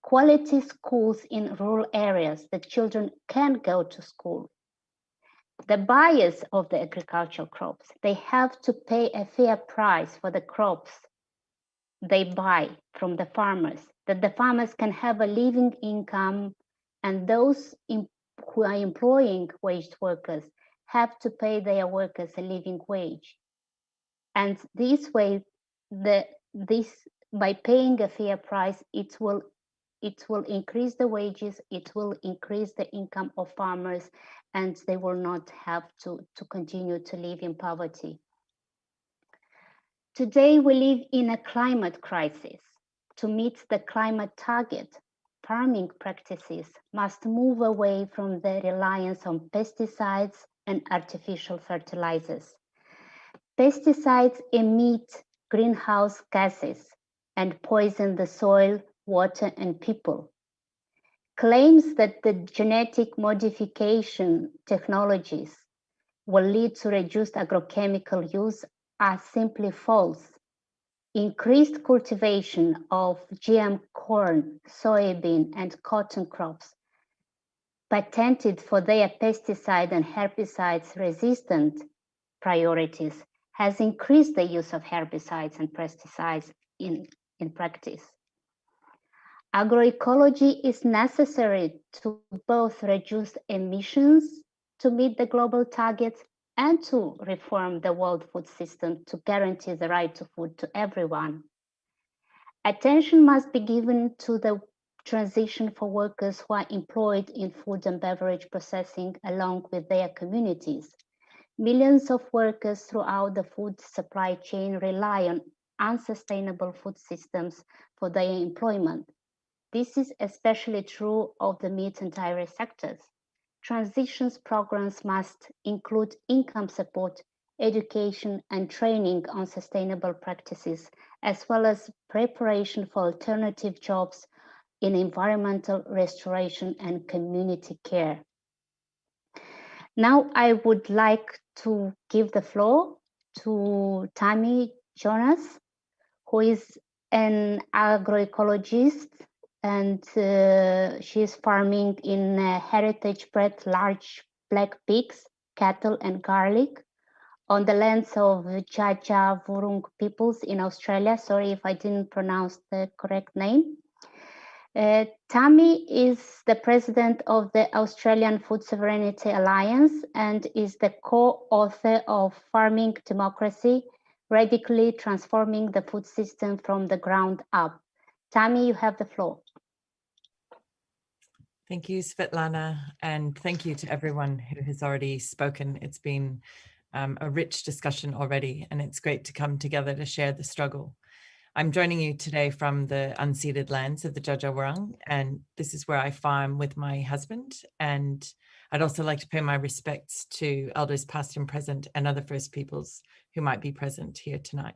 quality schools in rural areas that children can go to school. The buyers of the agricultural crops, they have to pay a fair price for the crops they buy from the farmers, that the farmers can have a living income, and those who are employing waged workers have to pay their workers a living wage. And this way, by paying a fair price, it will increase the wages, it will increase the income of farmers, and they will not have to continue to live in poverty. Today, we live in a climate crisis. To meet the climate target, farming practices must move away from the reliance on pesticides and artificial fertilizers. Pesticides emit greenhouse gases and poison the soil, water, and people. Claims that the genetic modification technologies will lead to reduced agrochemical use are simply false. Increased cultivation of GM corn, soybean, and cotton crops, patented for their pesticide and herbicides resistant priorities, has increased the use of herbicides and pesticides in practice. Agroecology is necessary to both reduce emissions to meet the global targets and to reform the world food system to guarantee the right to food to everyone. Attention must be given to the transition for workers who are employed in food and beverage processing along with their communities. Millions of workers throughout the food supply chain rely on unsustainable food systems for their employment. This is especially true of the meat and dairy sectors. Transitions programs must include income support, education, and training on sustainable practices, as well as preparation for alternative jobs in environmental restoration and community care. Now I would like to give the floor to Tammy Jonas, who is an agroecologist and she is farming in heritage-bred large black pigs, cattle, and garlic on the lands of Jaja Wurrung peoples in Australia. Sorry if I didn't pronounce the correct name. Tammy is the president of the Australian Food Sovereignty Alliance and is the co-author of Farming Democracy, Radically Transforming the Food System from the Ground Up. Tammy, you have the floor. Thank you, Svetlana, and thank you to everyone who has already spoken. It's been a rich discussion already, and it's great to come together to share the struggle. I'm joining you today from the unceded lands of the Jaja Wurrung, and this is where I farm with my husband. And I'd also like to pay my respects to elders past and present and other First Peoples who might be present here tonight.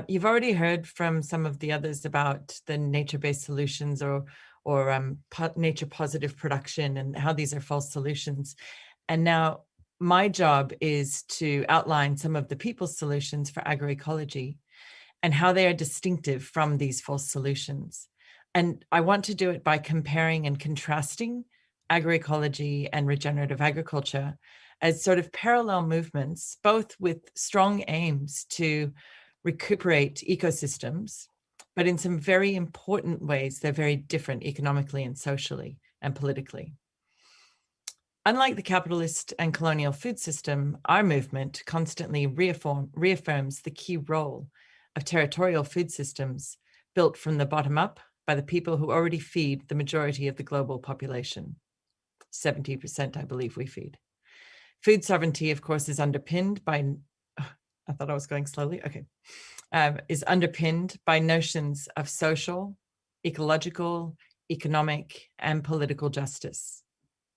You've already heard from some of the others about the nature-based solutions or nature positive production and how these are false solutions. And now my job is to outline some of the people's solutions for agroecology and how they are distinctive from these false solutions. And I want to do it by comparing and contrasting agroecology and regenerative agriculture as sort of parallel movements, both with strong aims to recuperate ecosystems, but in some very important ways, they're very different economically and socially and politically. Unlike the capitalist and colonial food system, our movement constantly reaffirms the key role of territorial food systems built from the bottom up by the people who already feed the majority of the global population. 70%, I believe, we feed. Food sovereignty, of course, is underpinned by, I thought I was going slowly, okay, is underpinned by notions of social, ecological, economic, and political justice.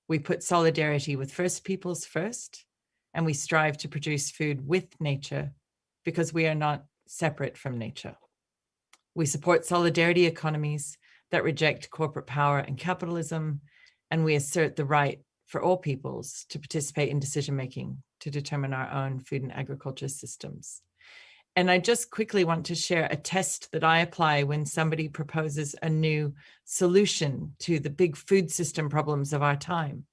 We put solidarity with First Peoples first, and we strive to produce food with nature because we are not separate from nature. We support solidarity economies that reject corporate power and capitalism, and we assert the right for all peoples to participate in decision-making to determine our own food and agriculture systems. And I just quickly want to share a test that I apply when somebody proposes a new solution to the big food system problems of our time.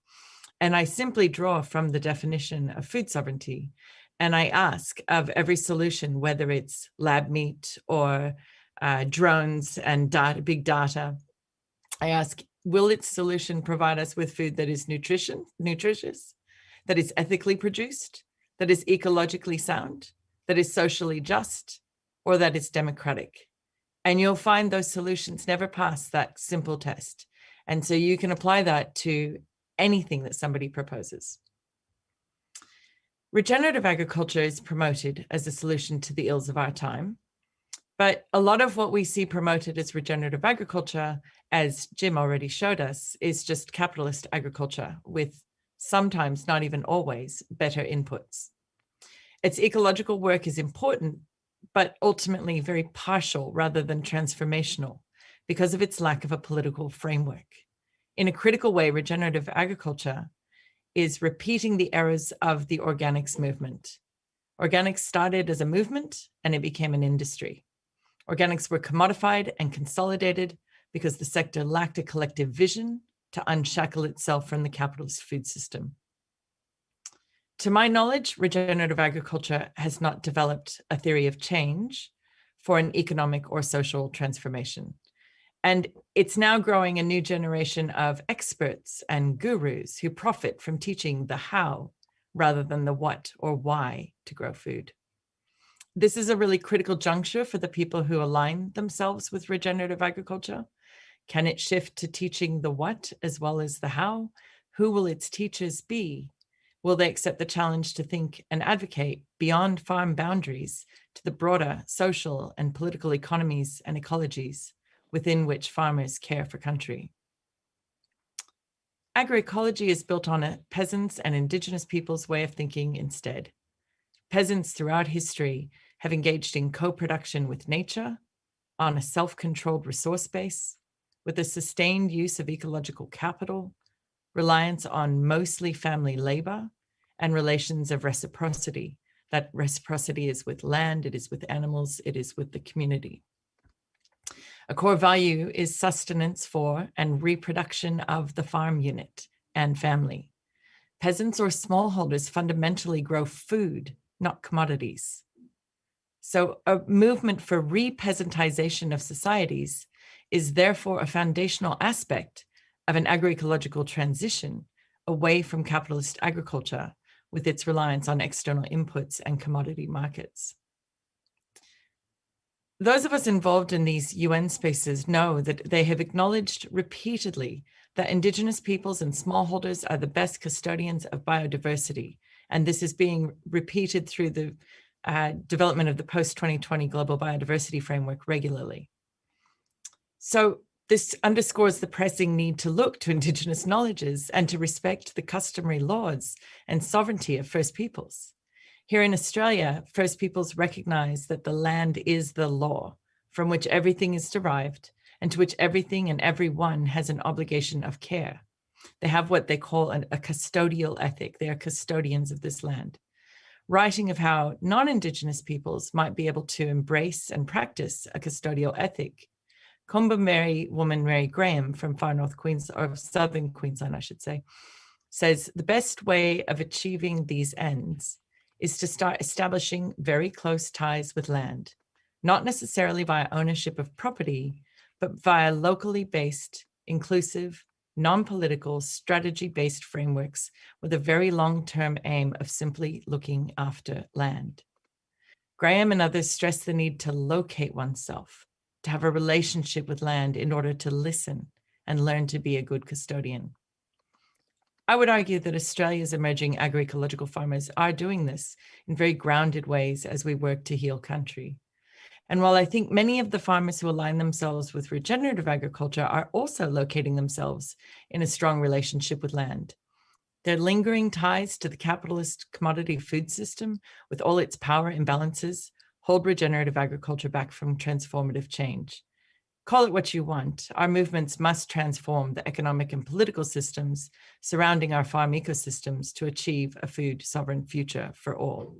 And I simply draw from the definition of food sovereignty. And I ask of every solution, whether it's lab meat or drones and big data, I ask, will its solution provide us with food that is nutritious, that is ethically produced, that is ecologically sound, that is socially just, or that is democratic? And you'll find those solutions never pass that simple test. And so you can apply that to anything that somebody proposes. Regenerative agriculture is promoted as a solution to the ills of our time. But a lot of what we see promoted as regenerative agriculture, as Jim already showed us, is just capitalist agriculture with sometimes, not even always, better inputs. Its ecological work is important, but ultimately very partial rather than transformational because of its lack of a political framework. In a critical way, regenerative agriculture is repeating the errors of the organics movement. Organics started as a movement and it became an industry. Organics were commodified and consolidated because the sector lacked a collective vision to unshackle itself from the capitalist food system. To my knowledge, regenerative agriculture has not developed a theory of change for an economic or social transformation. And it's now growing a new generation of experts and gurus who profit from teaching the how rather than the what or why to grow food. This is a really critical juncture for the people who align themselves with regenerative agriculture. Can it shift to teaching the what as well as the how? Who will its teachers be? Will they accept the challenge to think and advocate beyond farm boundaries to the broader social and political economies and ecologies within which farmers care for country? Agroecology is built on a peasants and Indigenous peoples' way of thinking instead. Peasants throughout history have engaged in co-production with nature on a self-controlled resource base with a sustained use of ecological capital, reliance on mostly family labor, and relations of reciprocity. That reciprocity is with land, it is with animals, it is with the community. A core value is sustenance for and reproduction of the farm unit and family. Peasants or smallholders fundamentally grow food, not commodities. So a movement for re-peasantization of societies is therefore a foundational aspect of an agroecological transition away from capitalist agriculture with its reliance on external inputs and commodity markets. Those of us involved in these UN spaces know that they have acknowledged repeatedly that Indigenous peoples and smallholders are the best custodians of biodiversity. And this is being repeated through the development of the post-2020 Global Biodiversity Framework regularly. So this underscores the pressing need to look to Indigenous knowledges and to respect the customary laws and sovereignty of First Peoples. Here in Australia, First Peoples recognize that the land is the law from which everything is derived and to which everything and everyone has an obligation of care. They have what they call a custodial ethic. They are custodians of this land. Writing of how non-Indigenous peoples might be able to embrace and practice a custodial ethic, Kombumerri woman Mary Graham from far north Queensland, or southern Queensland, I should say, says the best way of achieving these ends is to start establishing very close ties with land, not necessarily via ownership of property, but via locally based, inclusive, non-political, strategy-based frameworks with a very long-term aim of simply looking after land. Graham and others stress the need to locate oneself, to have a relationship with land in order to listen and learn to be a good custodian. I would argue that Australia's emerging agroecological farmers are doing this in very grounded ways as we work to heal country. And while I think many of the farmers who align themselves with regenerative agriculture are also locating themselves in a strong relationship with land, their lingering ties to the capitalist commodity food system with all its power imbalances hold regenerative agriculture back from transformative change. Call it what you want, our movements must transform the economic and political systems surrounding our farm ecosystems to achieve a food sovereign future for all.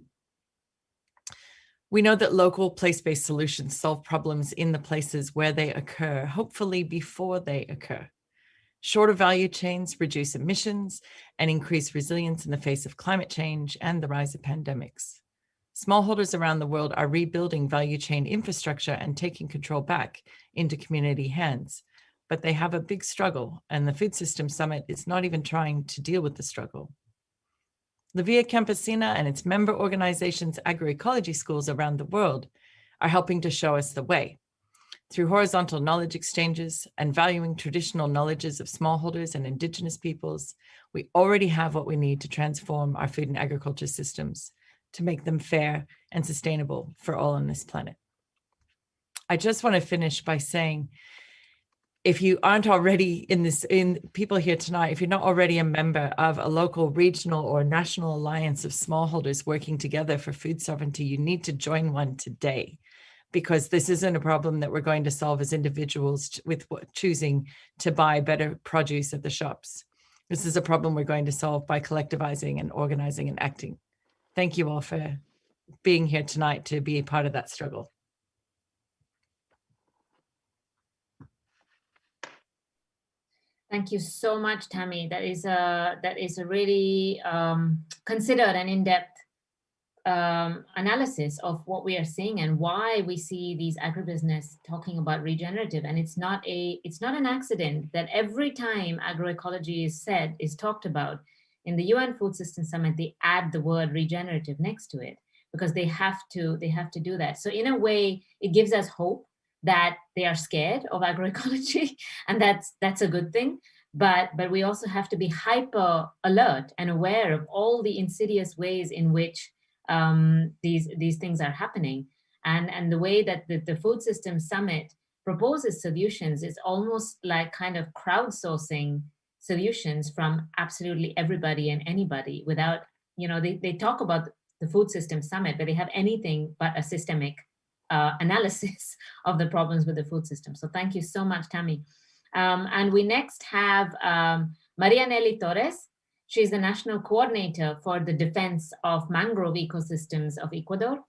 We know that local place-based solutions solve problems in the places where they occur, hopefully before they occur. Shorter value chains reduce emissions and increase resilience in the face of climate change and the rise of pandemics. Smallholders around the world are rebuilding value chain infrastructure and taking control back into community hands, but they have a big struggle, and the Food Systems Summit is not even trying to deal with the struggle. La Via Campesina and its member organizations' agroecology schools around the world are helping to show us the way. Through horizontal knowledge exchanges and valuing traditional knowledges of smallholders and Indigenous peoples, we already have what we need to transform our food and agriculture systems to make them fair and sustainable for all on this planet. I just want to finish by saying, if you aren't already in people here tonight, if you're not already a member of a local, regional, or national alliance of smallholders working together for food sovereignty, you need to join one today, because this isn't a problem that we're going to solve as individuals with choosing to buy better produce at the shops. This is a problem we're going to solve by collectivizing and organizing and acting. Thank you all for being here tonight to be a part of that struggle. Thank you so much, Tammy. That is a really considered and in-depth analysis of what we are seeing and why we see these agribusiness talking about regenerative. And it's not an accident that every time agroecology is talked about in the UN Food Systems Summit, they add the word regenerative next to it, because they have to do that. So in a way, it gives us hope that they are scared of agroecology, and that's a good thing. But we also have to be hyper alert and aware of all the insidious ways in which these things are happening. And the way that the Food Systems Summit proposes solutions is almost like kind of crowdsourcing solutions from absolutely everybody and anybody without, they talk about the Food Systems Summit, but they have anything but a systemic analysis of the problems with the food system. So thank you so much, Tammy. And we next have Maria Nelly Torres. She's the National Coordinator for the Defense of Mangrove Ecosystems of Ecuador.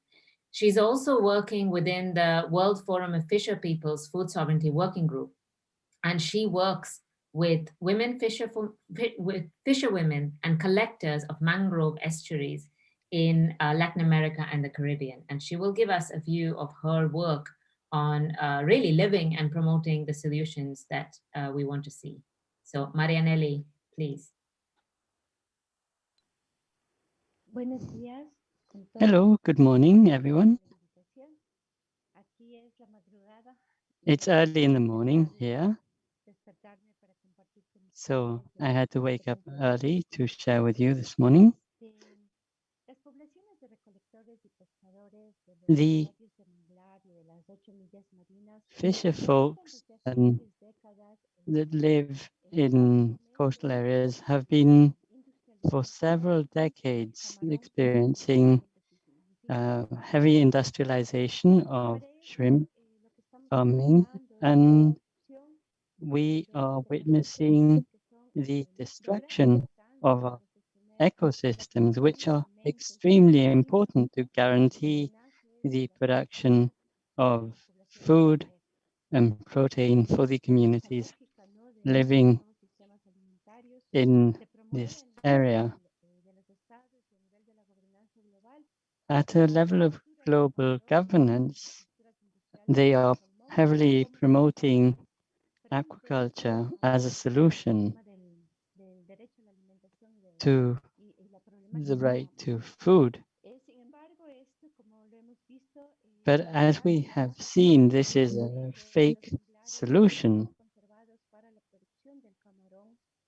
She's also working within the World Forum of Fisher Peoples Food Sovereignty Working Group, and she works with fisherwomen and collectors of mangrove estuaries in Latin America and the Caribbean. And she will give us a view of her work on really living and promoting the solutions that we want to see. So Maria Nelly, please. Hello, good morning, everyone. It's early in the morning here, so I had to wake up early to share with you this morning. The fisher folks that live in coastal areas have been for several decades experiencing heavy industrialization of shrimp farming, and we are witnessing the destruction of our ecosystems, which are extremely important to guarantee the production of food and protein for the communities living in this area. At a level of global governance, they are heavily promoting aquaculture as a solution to the right to food. But as we have seen, this is a fake solution.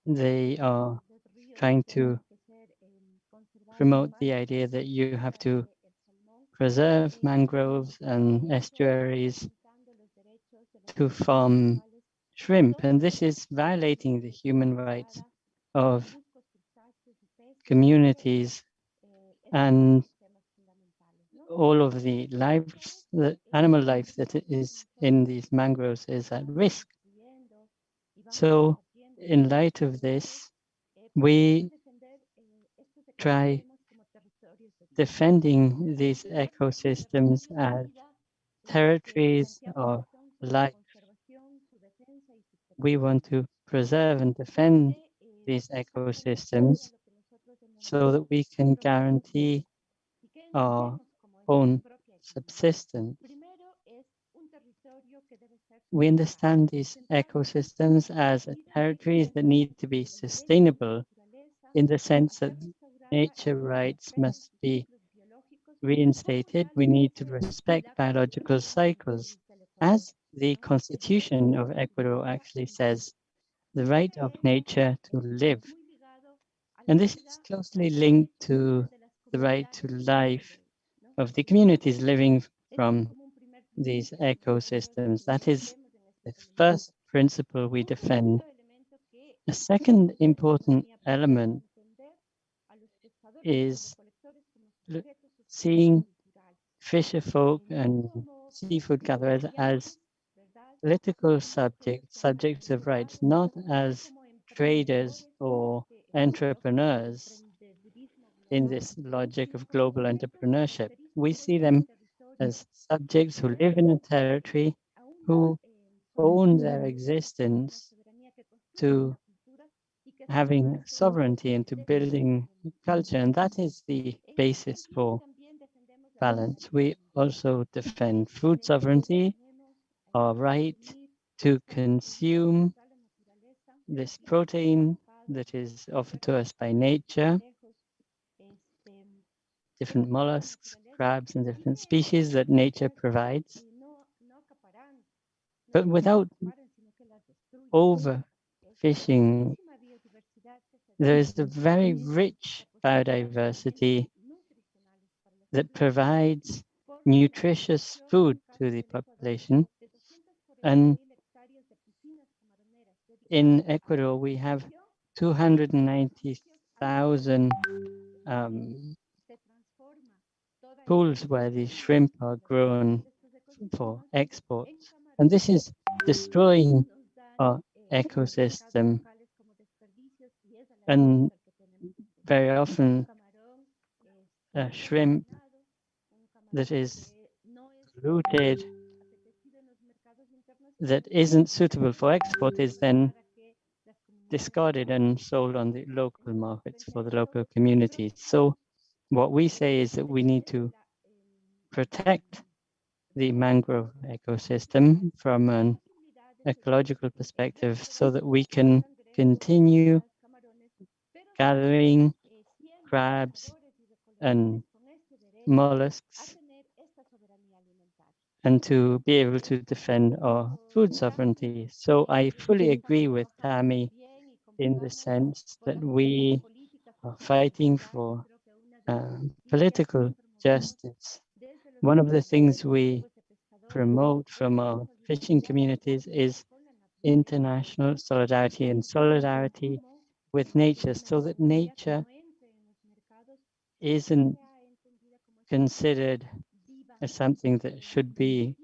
They are trying to promote the idea that you have to preserve mangroves and estuaries to farm shrimp, and this is violating the human rights of communities, and all of the lives, the animal life that is in these mangroves is at risk. So in light of this, we try defending these ecosystems as territories of life. We want to preserve and defend these ecosystems so that we can guarantee our own subsistence. We understand these ecosystems as territories that need to be sustainable in the sense that nature rights must be reinstated. We need to respect biological cycles. As the Constitution of Ecuador actually says, the right of nature to live. And this is closely linked to the right to life of the communities living from these ecosystems. That is the first principle we defend. A second important element is seeing fisher folk and seafood gatherers as political subjects of rights, not as traders or entrepreneurs in this logic of global entrepreneurship. We see them as subjects who live in a territory, who own their existence to having sovereignty and to building culture. And that is the basis for balance. We also defend food sovereignty, our right to consume this protein that is offered to us by nature, different mollusks, crabs, and different species that nature provides, but without overfishing. There is a very rich biodiversity that provides nutritious food to the population. And in Ecuador, we have 290,000 pools where the shrimp are grown for exports. And this is destroying our ecosystem. And very often, shrimp that is uprooted that isn't suitable for export is then discarded and sold on the local markets for the local communities. So what we say is that we need to protect the mangrove ecosystem from an ecological perspective so that we can continue gathering crabs and mollusks and to be able to defend our food sovereignty. So I fully agree with Tammy in the sense that we are fighting for political justice. One of the things we promote from our fishing communities is international solidarity and solidarity with nature, so that nature isn't considered as something that should be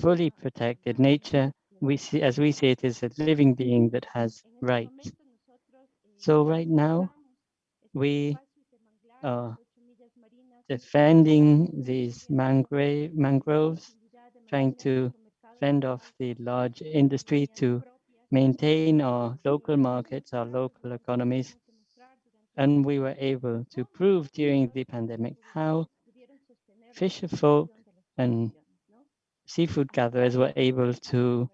fully protected. Nature, we see, as we see it, is a living being that has rights. So right now, we are defending these mangroves, trying to fend off the large industry to maintain our local markets, our local economies. And we were able to prove during the pandemic how fisher folk and seafood gatherers were able to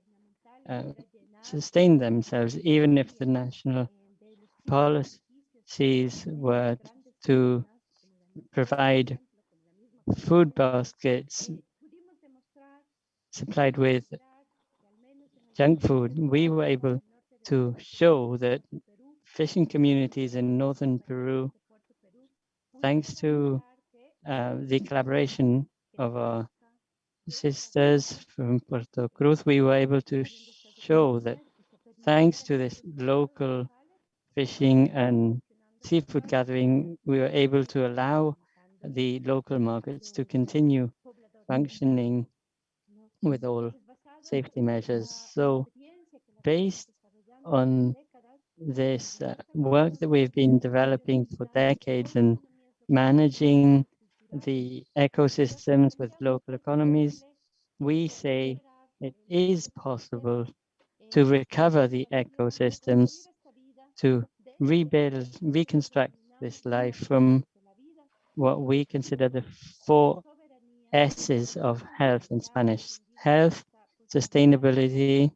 sustain themselves, even if the national policies were to provide food baskets supplied with junk food. We were able to show that fishing communities in northern Peru, thanks to the collaboration of our sisters from Puerto Cruz, we were able to show that thanks to this local fishing and seafood gathering, we were able to allow the local markets to continue functioning with all safety measures. So based on this work that we've been developing for decades and managing the ecosystems with local economies, we say it is possible to recover the ecosystems, to rebuild, reconstruct this life from what we consider the 4 S's of health in Spanish: health, sustainability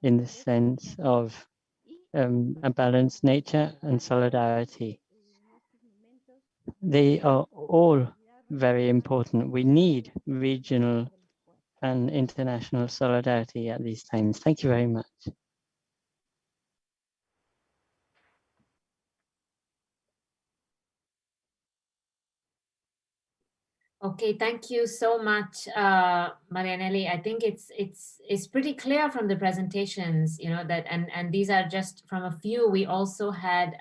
in the sense of a balanced nature, and solidarity. They are all very important. We need regional and international solidarity at these times. Thank you very much. Okay, thank you so much, Nelly. I think it's pretty clear from the presentations, you know, that and these are just from a few. We also had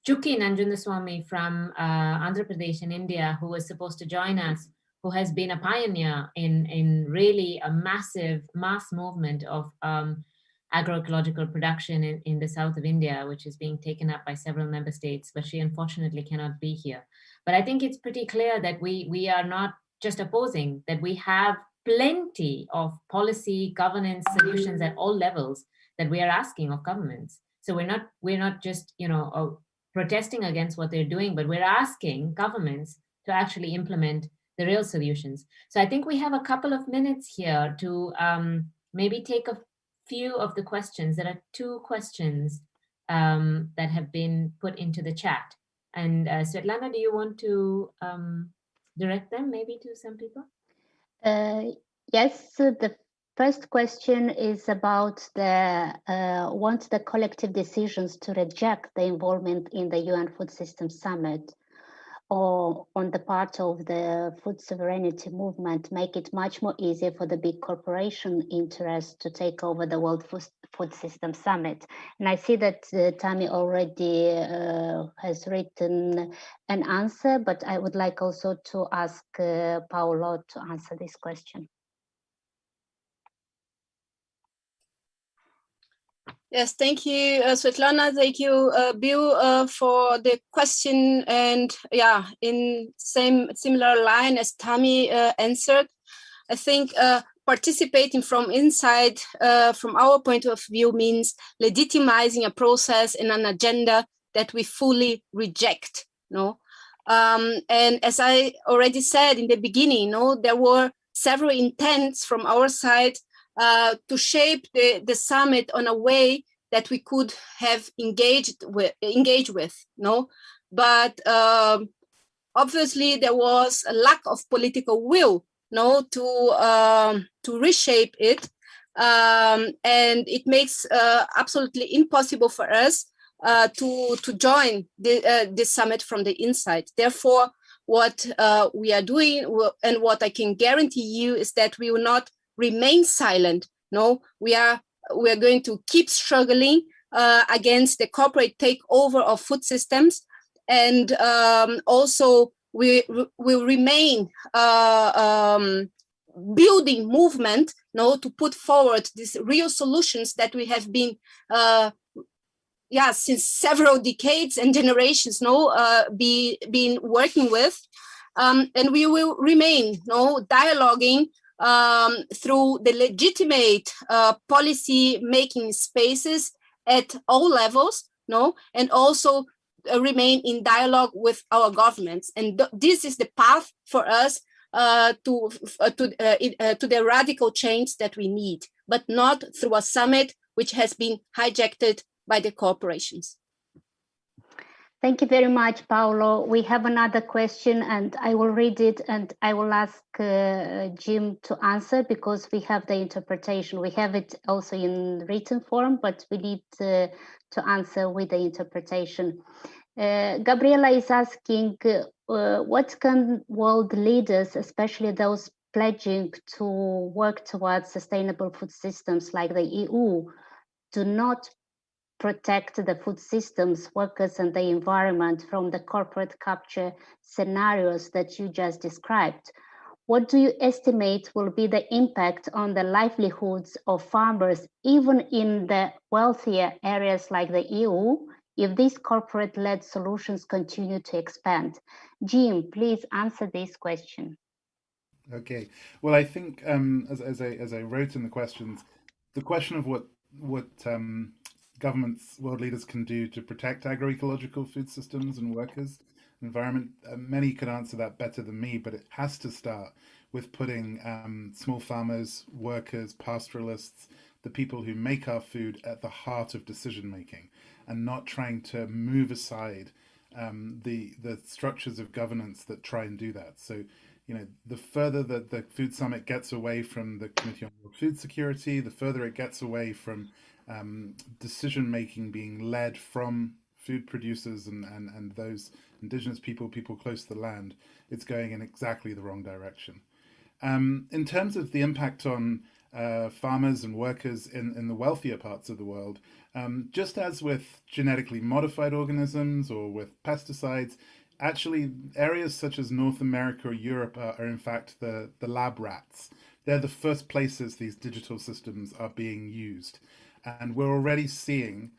Chuki Nanjundaswamy from Andhra Pradesh in India, who was supposed to join us, who has been a pioneer in really a massive mass movement of agroecological production in the south of India, which is being taken up by several member states, but she unfortunately cannot be here. But I think it's pretty clear that we are not just opposing, that we have plenty of policy governance solutions at all levels that we are asking of governments. So we're not just, you know, protesting against what they're doing, but we're asking governments to actually implement the real solutions. So I think we have a couple of minutes here to maybe take a few of the questions. There are 2 questions that have been put into the chat. And Svetlana, do you want to direct them maybe to some people? Yes, the first question is about the want the collective decisions to reject the involvement in the UN Food System Summit, or on the part of the food sovereignty movement, make it much more easier for the big corporation interests to take over the World Food System Summit. And I see that Tammy already has written an answer, but I would like also to ask Paolo to answer this question. Yes, thank you, Svetlana. Thank you, Bill, for the question. And yeah, in similar line as Tammy answered, I think participating from inside, from our point of view, means legitimizing a process and an agenda that we fully reject. No, and as I already said in the beginning, there were several intents from our side to shape the summit on a way that we could have engaged with. No, but obviously there was a lack of political will, to reshape it, and it makes absolutely impossible for us to join this summit from the inside. Therefore, what we are doing, and what I can guarantee you, is that we will not remain silent. No, we are going to keep struggling against the corporate takeover of food systems, and also we will remain building movement, to put forward these real solutions that we have been since several decades and generations been working with, and we will remain dialoguing through the legitimate policy making spaces at all levels, and also remain in dialogue with our governments. And this is the path for us to the radical change that we need, but not through a summit which has been hijacked by the corporations. Thank you very much, Paolo. We have another question, and I will read it, and I will ask Jim to answer, because we have the interpretation. We have it also in written form, but we need to answer with the interpretation. Gabriela is asking, what can world leaders, especially those pledging to work towards sustainable food systems like the EU, do not protect the food systems, workers, and the environment from the corporate capture scenarios that you just described? What do you estimate will be the impact on the livelihoods of farmers, even in the wealthier areas like the EU, if these corporate-led solutions continue to expand? Jim, please answer this question. Okay. Well, I think as I wrote in the questions, the question of what governments, world leaders can do to protect agroecological food systems and workers, environment, many could answer that better than me, but it has to start with putting small farmers, workers, pastoralists, the people who make our food at the heart of decision making, and not trying to move aside the structures of governance that try and do that. So, the further that the Food Summit gets away from the Committee on World Food Security, the further it gets away from decision making being led from food producers and those indigenous people close to the land, it's going in exactly the wrong direction. In terms of the impact on farmers and workers in the wealthier parts of the world, just as with genetically modified organisms or with pesticides, actually areas such as North America or Europe are in fact the lab rats. They're the first places these digital systems are being used. And we're already seeing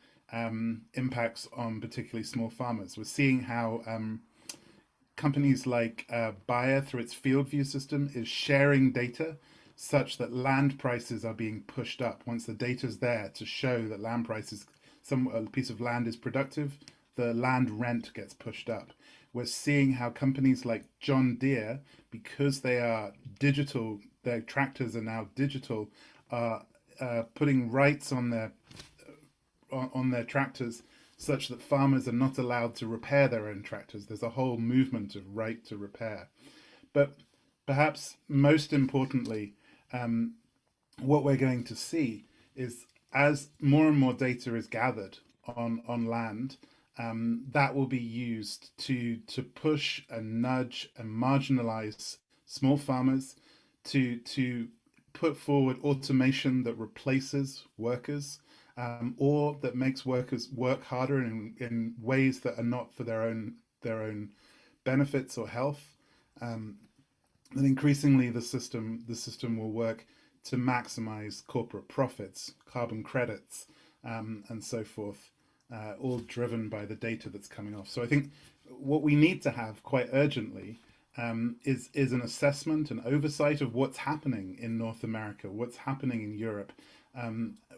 impacts on particularly small farmers. We're seeing how companies like Bayer, through its field view system, is sharing data such that land prices are being pushed up. Once the data is there to show that land prices, a piece of land is productive, the land rent gets pushed up. We're seeing how companies like John Deere, because they are digital, their tractors are now digital, are putting rights on their tractors such that farmers are not allowed to repair their own tractors. There's a whole movement of right to repair. But perhaps most importantly, what we're going to see is, as more and more data is gathered on land, that will be used to push and nudge and marginalize small farmers, to put forward automation that replaces workers, or that makes workers work harder in ways that are not for their own benefits or health. And increasingly the system will work to maximize corporate profits, carbon credits, and so forth, all driven by the data that's coming off. So I think what we need to have quite urgently is an assessment and oversight of what's happening in North America, what's happening in Europe.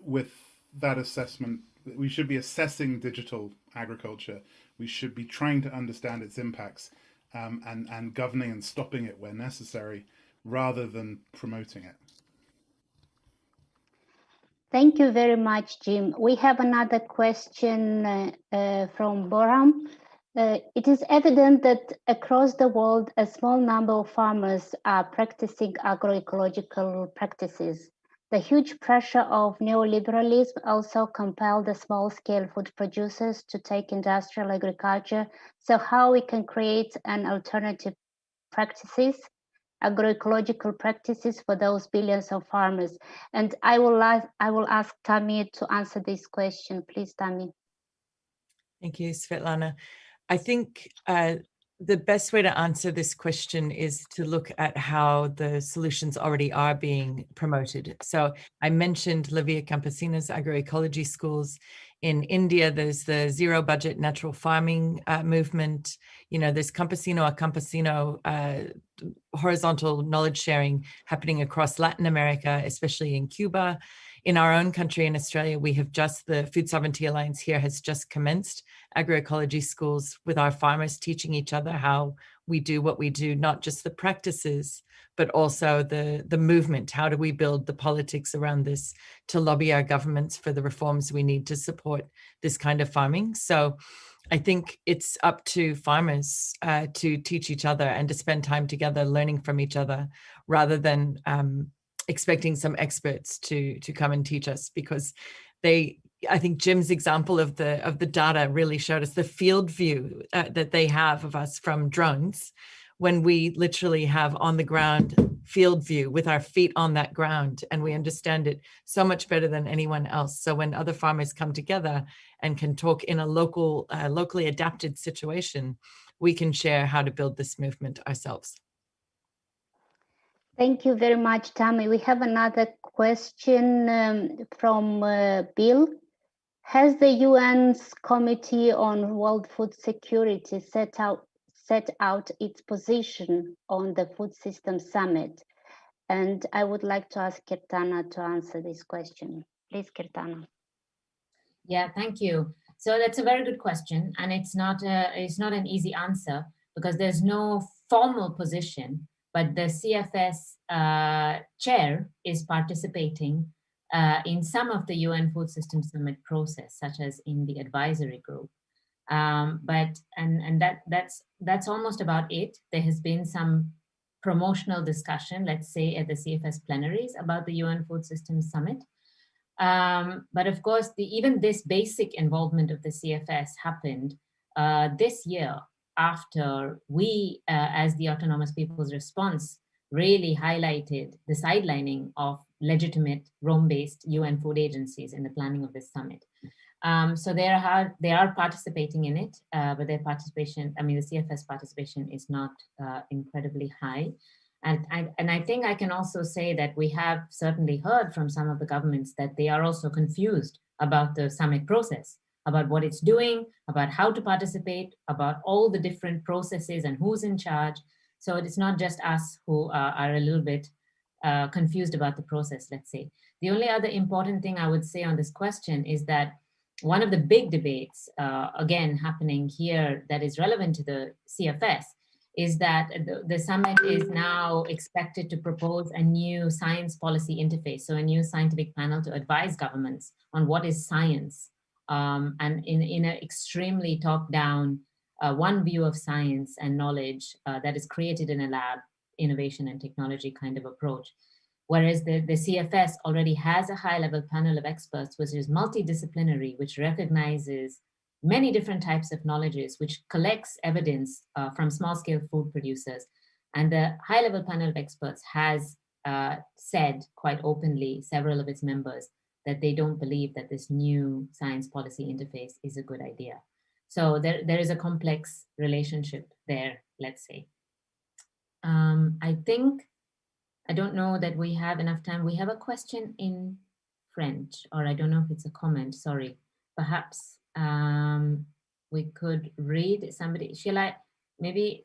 With that assessment, we should be assessing digital agriculture. We should be trying to understand its impacts and governing and stopping it where necessary, rather than promoting it. Thank you very much, Jim. We have another question from Boram. It is evident that across the world, a small number of farmers are practicing agroecological practices. The huge pressure of neoliberalism also compelled the small-scale food producers to take industrial agriculture. So how we can create an alternative practices, agroecological practices for those billions of farmers? And I will ask Tammy to answer this question. Please, Tammy. Thank you, Svetlana. I think the best way to answer this question is to look at how the solutions already are being promoted. So I mentioned La Via Campesina's agroecology schools. In India, there's the zero budget natural farming movement. You know, there's Campesino a Campesino horizontal knowledge sharing happening across Latin America, especially in Cuba. In our own country, in Australia, we have just, the Food Sovereignty Alliance here has just commenced agroecology schools with our farmers, teaching each other how we do what we do, not just the practices, but also the movement. How do we build the politics around this to lobby our governments for the reforms we need to support this kind of farming? So I think it's up to farmers to teach each other and to spend time together learning from each other, rather than expecting some experts to come and teach us, because I think Jim's example of the data really showed us the field view that they have of us from drones, when we literally have on the ground field view with our feet on that ground, and we understand it so much better than anyone else. So when other farmers come together and can talk in a locally adapted situation, we can share how to build this movement ourselves. Thank you very much, Tammy. We have another question from Bill. Has the UN's Committee on World Food Security set out its position on the Food System Summit? And I would like to ask Kirtana to answer this question. Please, Kirtana. Yeah, thank you. So that's a very good question, and it's not an easy answer, because there's no formal position, but the CFS chair is participating in some of the UN Food System Summit process, such as in the advisory group. But that's almost about it. There has been some promotional discussion, let's say, at the CFS plenaries about the UN Food System Summit. But of course, even this basic involvement of the CFS happened this year, after we, as the Autonomous People's Response, really highlighted the sidelining of legitimate Rome-based UN food agencies in the planning of this summit. So they are participating in it, but their participation, I mean, the CFS participation is not incredibly high. And I think I can also say that we have certainly heard from some of the governments that they are also confused about the summit process, about what it's doing, about how to participate, about all the different processes and who's in charge. So it's not just us who are a little bit confused about the process, let's say. The only other important thing I would say on this question is that one of the big debates, again, happening here that is relevant to the CFS is that the summit is now expected to propose a new science policy interface, so a new scientific panel to advise governments on what is science, and in an extremely top-down, one view of science and knowledge that is created in a lab, innovation and technology kind of approach. Whereas the CFS already has a high-level panel of experts, which is multidisciplinary, which recognizes many different types of knowledges, which collects evidence from small-scale food producers. And the high-level panel of experts has said quite openly, several of its members, that they don't believe that this new science policy interface is a good idea. So there is a complex relationship there, let's say. I don't know that we have enough time. We have a question in French, or I don't know if it's a comment, sorry. Perhaps we could read somebody, shall I, maybe,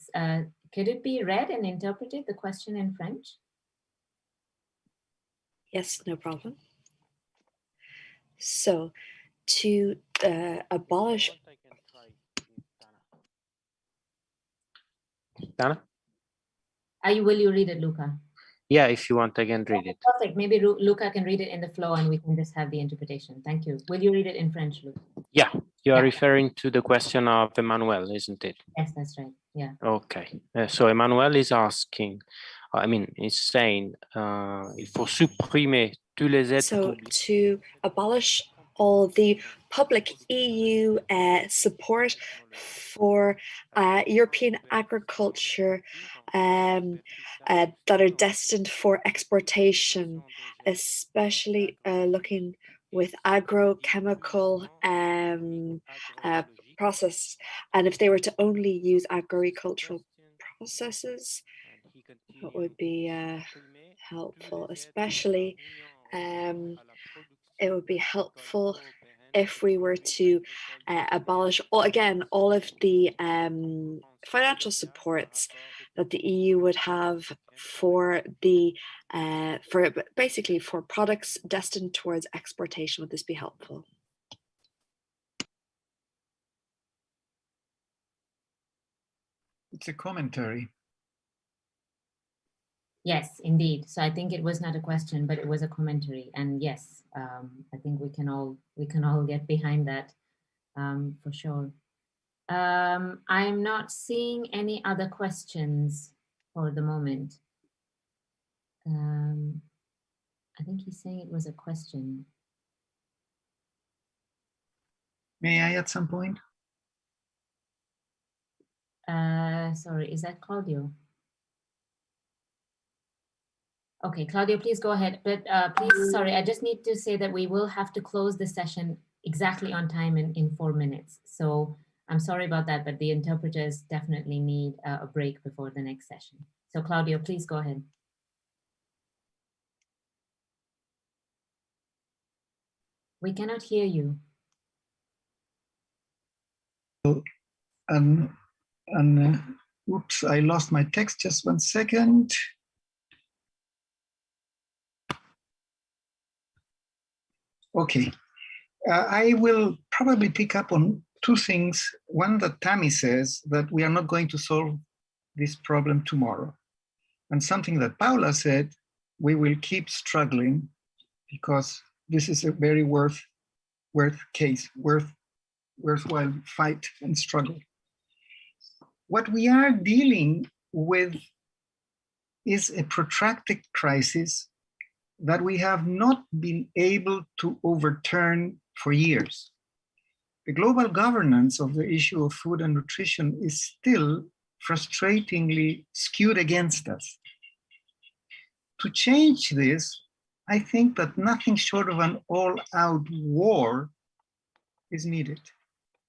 could it be read and interpreted, the question in French? Yes, no problem. So, to abolish... Dana? Will you read it, Luca? Yeah, if you want, I can read it. Perfect. Maybe Luca can read it in the flow and we can just have the interpretation. Thank you. Will you read it in French, Luca? Yeah, you are referring to the question of Emmanuel, isn't it? Yes, that's right. Yeah. Okay. So Emmanuel is asking, he's saying, il faut supprimer tous les aides. So to abolish all the public EU support for European agriculture that are destined for exportation, especially looking with agrochemical process. And if they were to only use agricultural processes, that would be helpful, especially it would be helpful if we were to abolish all of the financial supports that the EU would have for the for products destined towards exportation. Would this be helpful? It's a commentary. Yes, indeed. So I think it was not a question, but it was a commentary. And yes, I think we can all get behind that for sure. I'm not seeing any other questions for the moment. I think he's saying it was a question. May I at some point? Sorry, is that Claudio? Okay, Claudio, please go ahead. But please, sorry, I just need to say that we will have to close the session exactly on time in 4 minutes. So I'm sorry about that, but the interpreters definitely need a break before the next session. So Claudio, please go ahead. We cannot hear you. Oops, I lost my text, just 1 second. Okay, I will probably pick up on 2 things. One, that Tammy says that we are not going to solve this problem tomorrow. And something that Paula said, we will keep struggling because this is a very worthwhile fight and struggle. What we are dealing with is a protracted crisis that we have not been able to overturn for years. The global governance of the issue of food and nutrition is still frustratingly skewed against us. To change this, I think that nothing short of an all-out war is needed.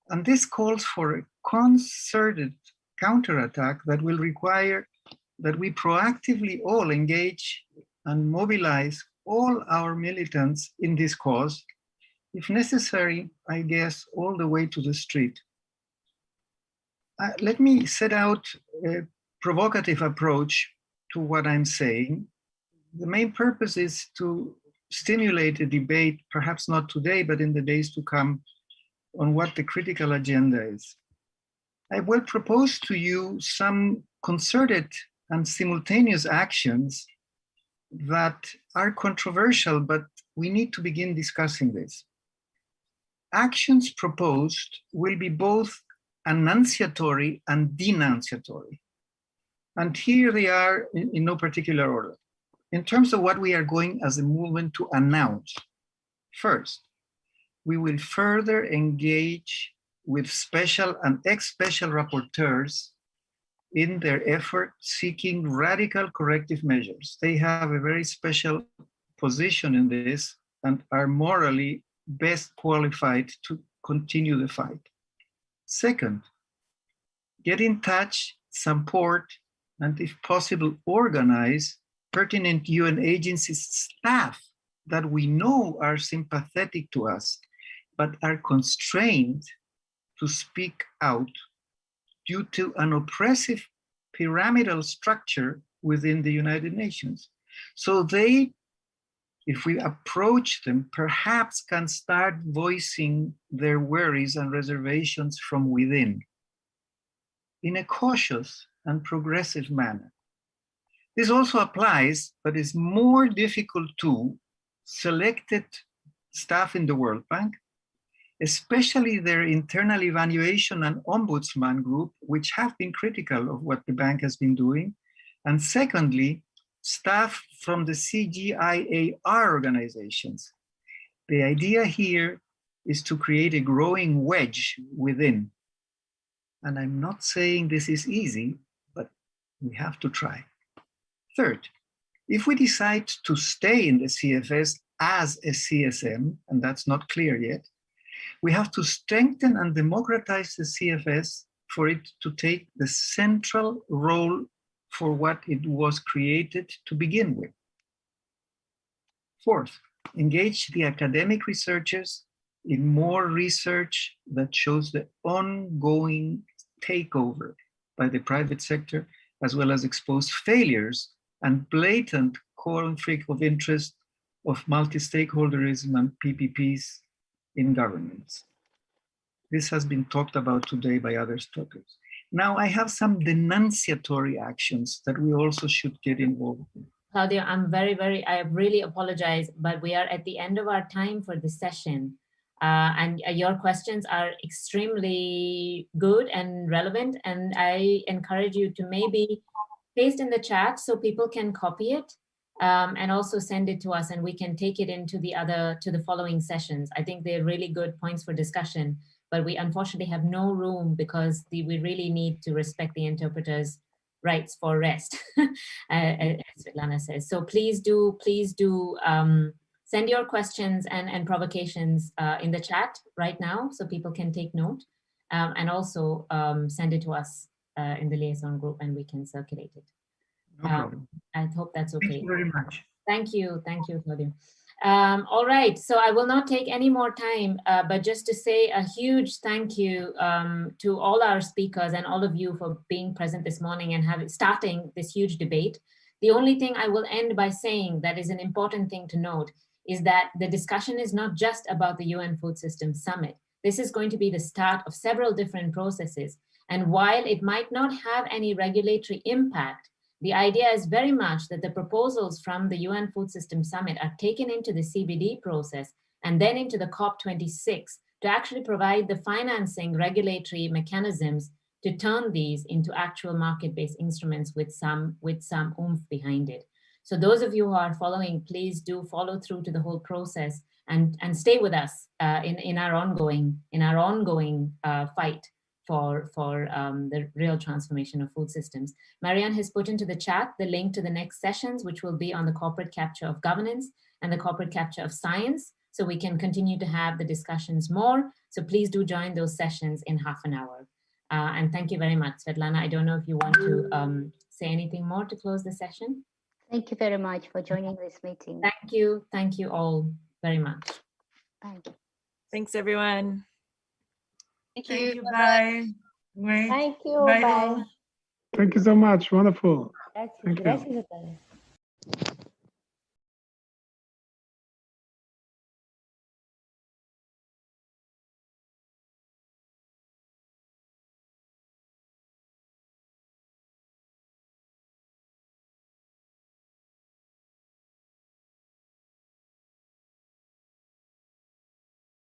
And this calls for a concerted counterattack that will require that we proactively all engage and mobilize all our militants in this cause, if necessary, I guess, all the way to the street. Let me set out a provocative approach to what I'm saying. The main purpose is to stimulate a debate, perhaps not today, but in the days to come, on what the critical agenda is. I will propose to you some concerted and simultaneous actions that are controversial, but we need to begin discussing this. Actions proposed will be both annunciatory and denunciatory. And here they are in no particular order. In terms of what we are going as a movement to announce, first, we will further engage with special and ex-special rapporteurs in their effort seeking radical corrective measures. They have a very special position in this and are morally best qualified to continue the fight. Second, get in touch, support, and if possible, organize pertinent UN agencies staff that we know are sympathetic to us, but are constrained to speak out due to an oppressive pyramidal structure within the United Nations. So they, if we approach them, perhaps can start voicing their worries and reservations from within in a cautious and progressive manner. This also applies, but is more difficult to selected staff in the World Bank, especially their internal evaluation and ombudsman group, which have been critical of what the bank has been doing. And secondly, staff from the CGIAR organizations. The idea here is to create a growing wedge within. And I'm not saying this is easy, but we have to try. Third, if we decide to stay in the CFS as a CSM, and that's not clear yet, we have to strengthen and democratize the CFS for it to take the central role for what it was created to begin with. Fourth, engage the academic researchers in more research that shows the ongoing takeover by the private sector, as well as expose failures and blatant conflict of interest of multi-stakeholderism and PPPs in governments. This has been talked about today by other talkers. Now I have some denunciatory actions that we also should get involved in. Claudia, I really apologize, but we are at the end of our time for this session. And your questions are extremely good and relevant. And I encourage you to maybe paste in the chat so people can copy it and also send it to us and we can take it into the following sessions. I think they're really good points for discussion, but we unfortunately have no room because we really need to respect the interpreters' rights for rest, as Svetlana says. So please do send your questions and provocations in the chat right now so people can take note, and also send it to us in the liaison group and we can circulate it. No problem. I hope that's okay. Thank you very much. Thank you, Claudia. All right, so I will not take any more time, but just to say a huge thank you to all our speakers and all of you for being present this morning and starting this huge debate. The only thing I will end by saying that is an important thing to note is that the discussion is not just about the UN Food Systems Summit. This is going to be the start of several different processes. And while it might not have any regulatory impact, the idea is very much that the proposals from the UN Food Systems Summit are taken into the CBD process and then into the COP26 to actually provide the financing regulatory mechanisms to turn these into actual market-based instruments with some oomph behind it. So those of you who are following, please do follow through to the whole process and stay with us in our ongoing fight for the real transformation of food systems. Marianne has put into the chat the link to the next sessions, which will be on the corporate capture of governance and the corporate capture of science, so we can continue to have the discussions more. So please do join those sessions in half an hour. And thank you very much. Svetlana, I don't know if you want to say anything more to close the session. Thank you very much for joining this meeting. Thank you all very much. Thank you. Thanks, everyone. Thank Thank you. you. Bye. Great. Thank you. Bye. Bye. Thank you so much. Wonderful. Grazie, Thank you. grazie.